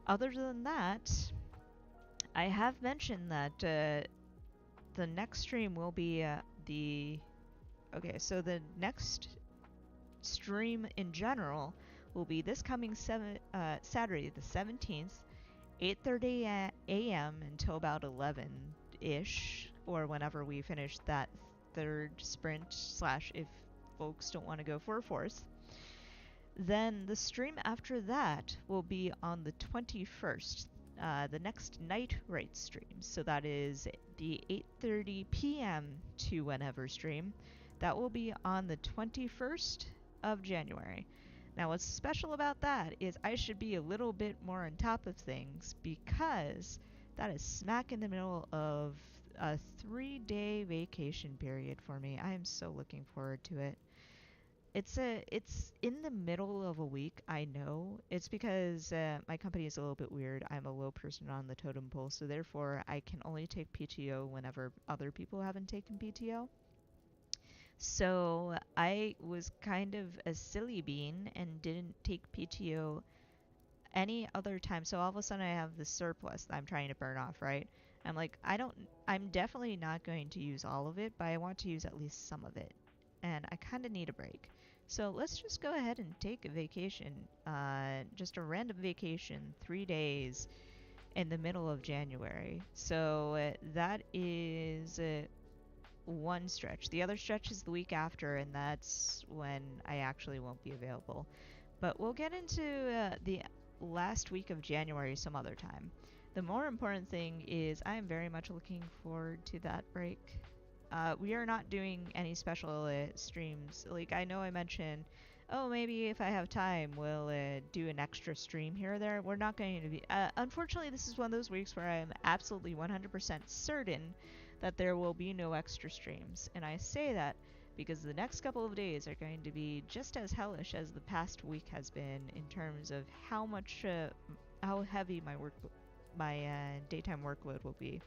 Other than that, I have mentioned that the next stream will be okay, so the next stream in general will be this coming Saturday the 17th, 8:30 a.m. until about 11-ish, or whenever we finish that third sprint slash if folks don't want to go for a fourth. Then the stream after that will be on the 21st, the next night rate stream. So that is the 8:30 p.m. to whenever stream. That will be on the 21st of January. Now what's special about that is I should be a little bit more on top of things because that is smack in the middle of a 3-day vacation period for me. I am so looking forward to it. It's in the middle of a week, I know. It's because my company is a little bit weird. I'm a low person on the totem pole, so therefore I can only take PTO whenever other people haven't taken PTO. So I was kind of a silly bean and didn't take PTO any other time. So all of a sudden I have the surplus that I'm trying to burn off, right? I'm like, I'm definitely not going to use all of it, but I want to use at least some of it. And I kind of need a break. So let's just go ahead and take a vacation, just a random vacation, 3 days in the middle of January. So that is one stretch. The other stretch is the week after, and that's when I actually won't be available. But we'll get into the last week of January some other time. The more important thing is I am very much looking forward to that break. We are not doing any special streams. Like, I know I mentioned, oh, maybe if I have time, we'll do an extra stream here or there. We're not going to be... unfortunately, this is one of those weeks where I am absolutely 100% certain that there will be no extra streams. And I say that because the next couple of days are going to be just as hellish as the past week has been in terms of how heavy my daytime workload will be.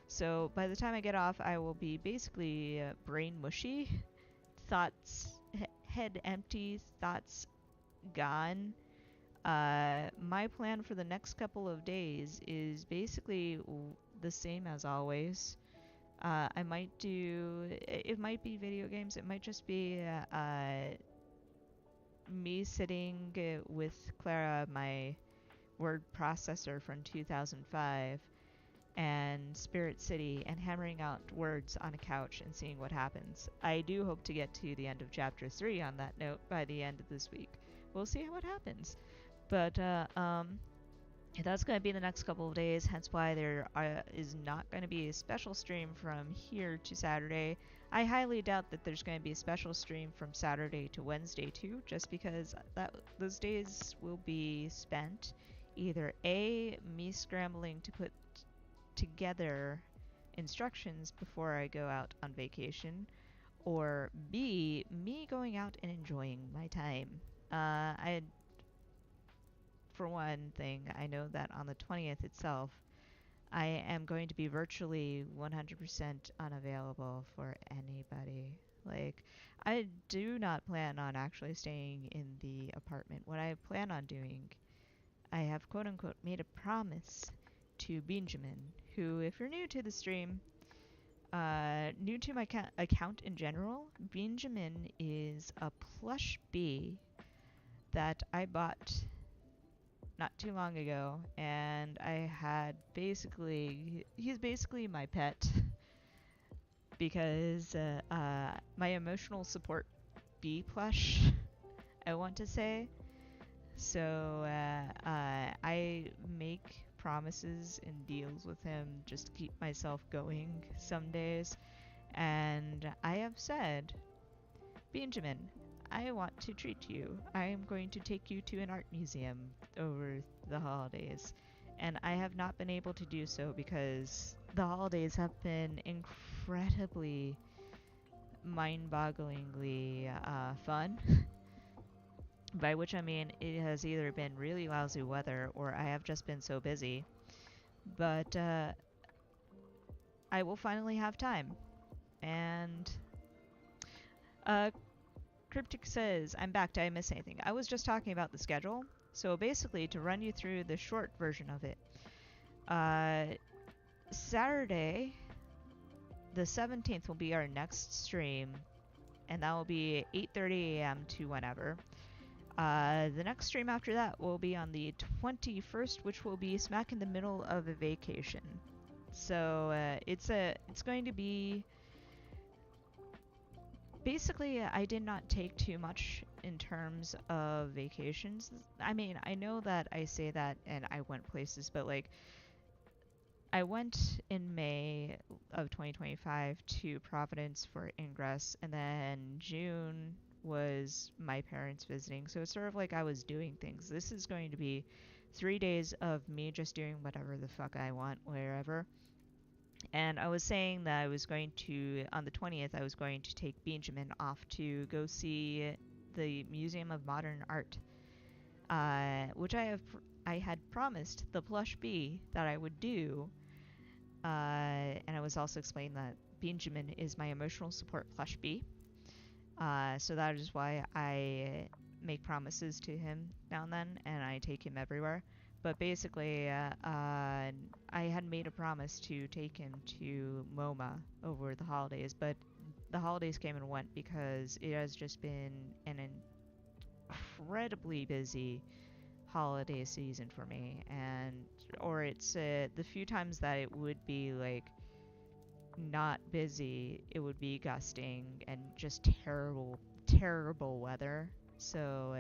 So by the time I get off, I will be basically brain mushy, thoughts, head empty, thoughts gone. My plan for the next couple of days is basically the same as always. I might do, it might be video games, it might just be me sitting with Clara, my word processor from 2005, and Spirit City, and hammering out words on a couch and seeing what happens. I do hope to get to the end of chapter 3 on that note by the end of this week. We'll see what happens. But that's going to be the next couple of days, hence why there is not going to be a special stream from here to Saturday. I highly doubt that there's going to be a special stream from Saturday to Wednesday too, just because those days will be spent either A, me scrambling to put together instructions before I go out on vacation, or B, me going out and enjoying my time. For one thing, I know that on the 20th itself, I am going to be virtually 100% unavailable for anybody. Like, I do not plan on actually staying in the apartment. What I plan on doing, I have quote-unquote made a promise to Benjamin, who, if you're new to the stream, new to my account in general, Benjamin is a plush bee that I bought not too long ago, and I had he's basically my pet because my emotional support bee plush, I want to say. So I make promises and deals with him just to keep myself going some days, and I have said, Benjamin, I want to treat you. I am going to take you to an art museum over the holidays, and I have not been able to do so because the holidays have been incredibly mind-bogglingly fun. By which I mean it has either been really lousy weather or I have just been so busy. But I will finally have time. And Cryptic says, I'm back. Did I miss anything? I was just talking about the schedule. So basically, to run you through the short version of it, Saturday, the 17th will be our next stream. and that will be 8:30 a.m. to whenever. The next stream after that will be on the 21st, which will be smack in the middle of a vacation. So it's going to be basically, I did not take too much in terms of vacations. I mean, I know that I say that and I went places, but like I went in May of 2025 to Providence for Ingress, and then June was my parents visiting. So it's sort of like I was doing things. This is going to be 3 days of me just doing whatever the fuck I want, wherever. And I was saying that I was going to, on the 20th, I was going to take Benjamin off to go see the Museum of Modern Art, which I had promised the plush bee that I would do. And I was also explaining that Benjamin is my emotional support plush bee. So that is why I make promises to him now and then, and I take him everywhere. But basically, I had made a promise to take him to MoMA over the holidays, but the holidays came and went because it has just been an incredibly busy holiday season for me, or it's the few times that it would be like not busy, it would be gusting and just terrible weather. So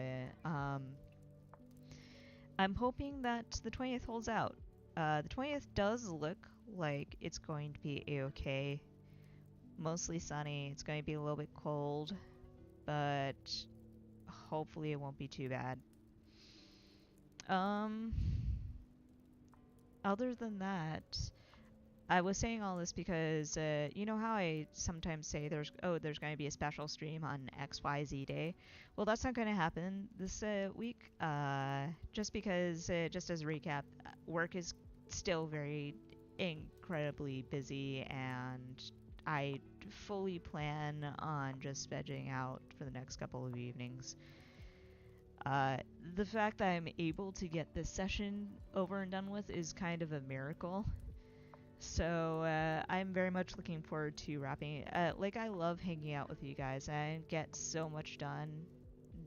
I'm hoping that the 20th holds out. The 20th does look like it's going to be a-okay. Mostly sunny. It's going to be a little bit cold, but hopefully it won't be too bad. Other than that, I was saying all this because you know how I sometimes say there's going to be a special stream on XYZ day? Well, that's not going to happen this week, just because, just as a recap, work is still very incredibly busy, and I fully plan on just vegging out for the next couple of evenings. The fact that I'm able to get this session over and done with is kind of a miracle. So I'm very much looking forward to wrapping. Like, I love hanging out with you guys. I get so much done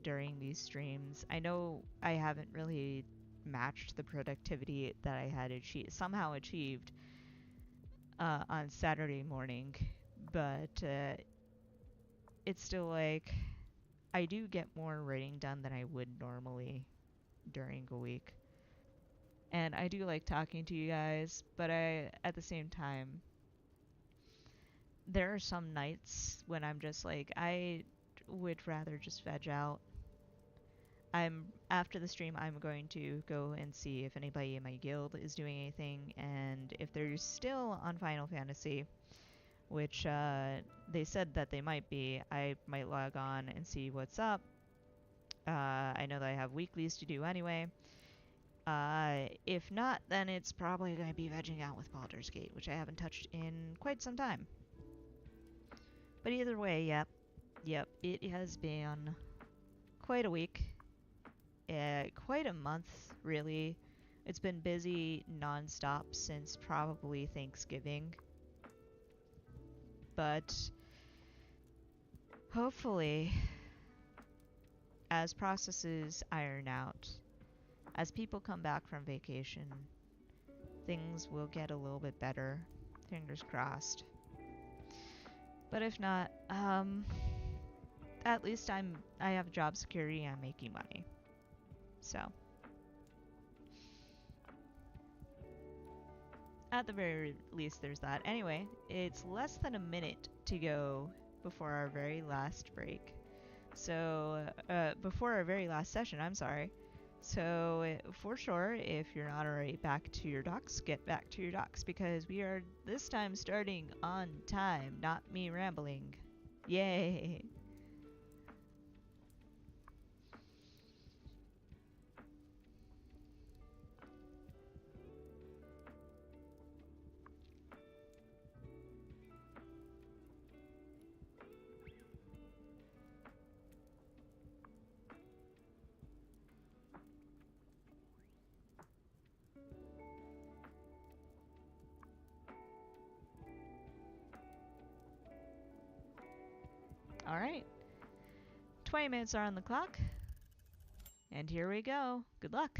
during these streams. I know I haven't really matched the productivity that I had somehow achieved on Saturday morning, but it's still like I do get more writing done than I would normally during a week. And I do like talking to you guys, but at the same time, there are some nights when I'm just like, I would rather just veg out. After the stream, I'm going to go and see if anybody in my guild is doing anything, and if they're still on Final Fantasy, which they said that they might be, I might log on and see what's up. I know that I have weeklies to do anyway. If not, then it's probably going to be vegging out with Baldur's Gate, which I haven't touched in quite some time. But either way, yep, it has been quite a week. Quite a month, really. It's been busy non-stop since probably Thanksgiving. But hopefully, as processes iron out, as people come back from vacation, things will get a little bit better. Fingers crossed. But if not, at least I have job security and I'm making money. So, at the very least, there's that. Anyway, it's less than a minute to go before our very last break. So, before our very last session, I'm sorry. So, for sure, if you're not already back to your docs, get back to your docs, because we are this time starting on time, not me rambling. Yay! Alright. 20 minutes are on the clock. And here we go. Good luck.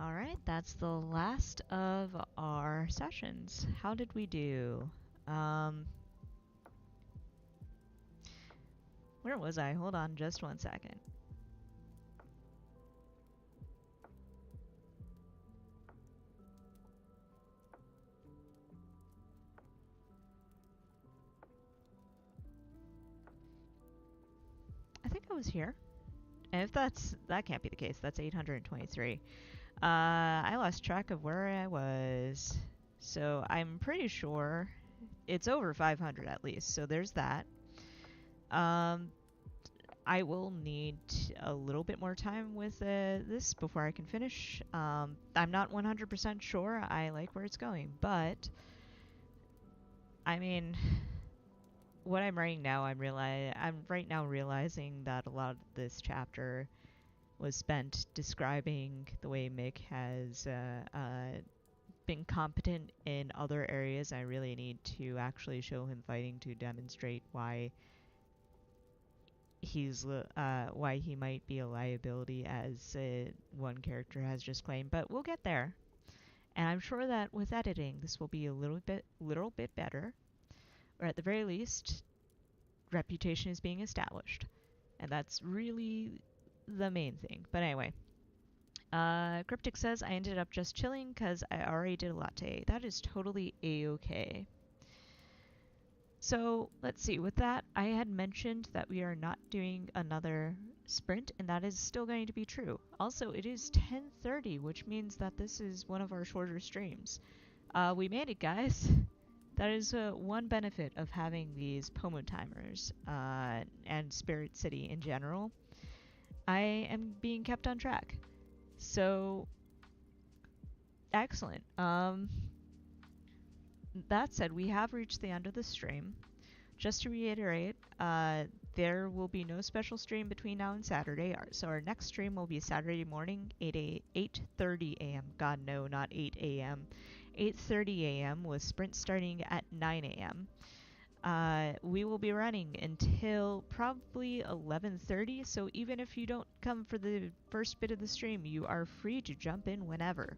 Alright, that's the last of our sessions. How did we do? Um, where was I? Hold on just one second. I think I was here. And if that can't be the case, that's 823. I lost track of where I was. So I'm pretty sure it's over 500 at least. So there's that. I will need a little bit more time with this before I can finish. I'm not 100% sure I like where it's going, but I mean, what I'm writing now, I'm right now realizing that a lot of this chapter was spent describing the way Mick has been competent in other areas. I really need to actually show him fighting to demonstrate why why he might be a liability, as one character has just claimed. But we'll get there, and I'm sure that with editing, this will be a little bit better, or at the very least, reputation is being established, and that's really the main thing. But anyway, Cryptic says, I ended up just chilling because I already did a latte. That is totally a-okay. So let's see, with that, I had mentioned that we are not doing another sprint, and that is still going to be true. Also, it is 10:30, which means that this is one of our shorter streams. We made it, guys. That is one benefit of having these Pomo timers and Spirit City in general. I am being kept on track. So, excellent. That said, we have reached the end of the stream. Just to reiterate, there will be no special stream between now and Saturday. So our next stream will be Saturday morning, 8:30 a.m. God, no, not 8 a.m. 8:30 a.m. with sprint starting at 9 a.m. We will be running until probably 11:30, so even if you don't come for the first bit of the stream, you are free to jump in whenever.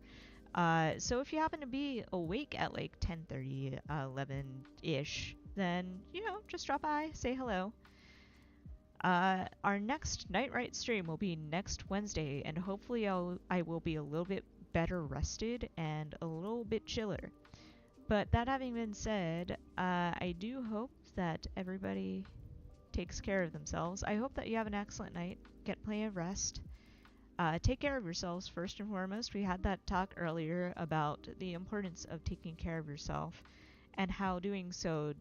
So if you happen to be awake at like 10:30, 11-ish, then, just drop by, say hello. Our next Night stream will be next Wednesday, and hopefully I will be a little bit better rested and a little bit chiller. But that having been said, I do hope that everybody takes care of themselves. I hope that you have an excellent night, get plenty of rest. Take care of yourselves first and foremost. We had that talk earlier about the importance of taking care of yourself and how doing so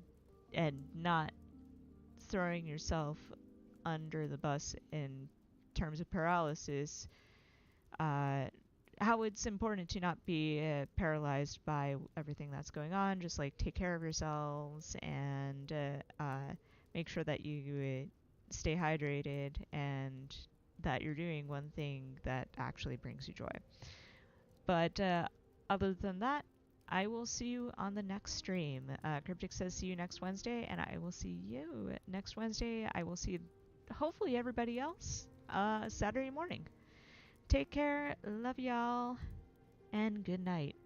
and not throwing yourself under the bus in terms of paralysis, how it's important to not be paralyzed by everything that's going on. Just like take care of yourselves and make sure that you stay hydrated and that you're doing one thing that actually brings you joy. But other than that, I will see you on the next stream. Cryptic says see you next Wednesday, and I will see you next Wednesday. I will see hopefully everybody else Saturday morning. Take care, love y'all, and good night.